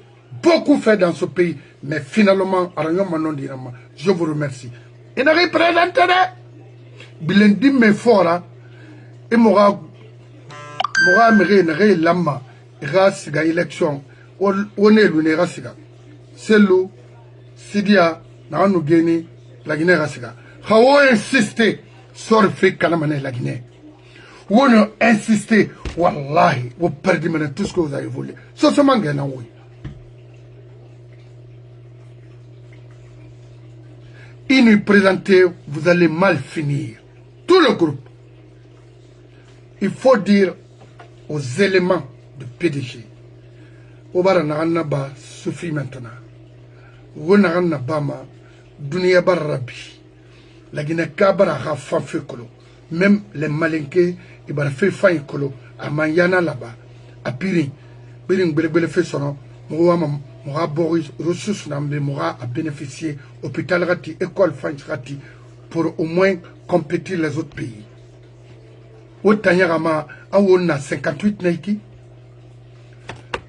beaucoup fait dans ce pays, mais finalement, je vous remercie. Il n'a représenté. bilendi me fora e moga mege na ge lama ga siga election one lu ne ga siga selu sidia na anu geni la Guinée ga siga hawo insister sur fait kanamane la Guinée wono insister wallahi vous perdez maintenant tout ce que vous avez voulu so so mangena oui il nous présenter vous allez mal finir tout le groupe il faut dire aux éléments de PDG obara na ba souffri maintenant wona na ba ma dunia barabi la Guinée kabara ha fanfe kolo même les malinqués ils bara fait fain kolo a manyana là-bas a piri biring bele fait sono moa boris ressources nambe moa a bénéficier hôpital rati école fain rati pour au moins compétir les autres pays Otanyarama awona 58 naiki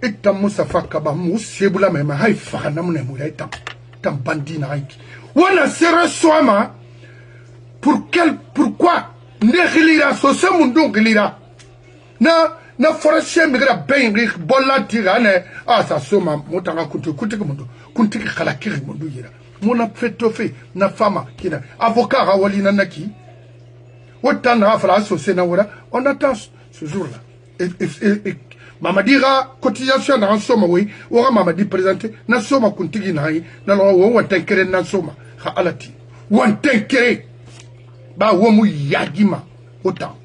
eta Moustapha Kaba musebula mema haifa na mune mulaita tam bandi na haiki wana sere soama pourquoi ne gilira so se mundo gilira na forestier migra bengi bolla tirane asa soma motanga kutuke mundo kuntiki khala kiri mundo yira mona fetofe na fama kina avocat rawali na naki autant à faire associer on attend ce jour-là. Et Mamadira cotisation dans Soma, oui, ou Mamadi présenté, na Soma Kuntigi Nai, na ou Tenkere na Soma, ha alati. Ou un Tenkere, ba womu yagima, autant.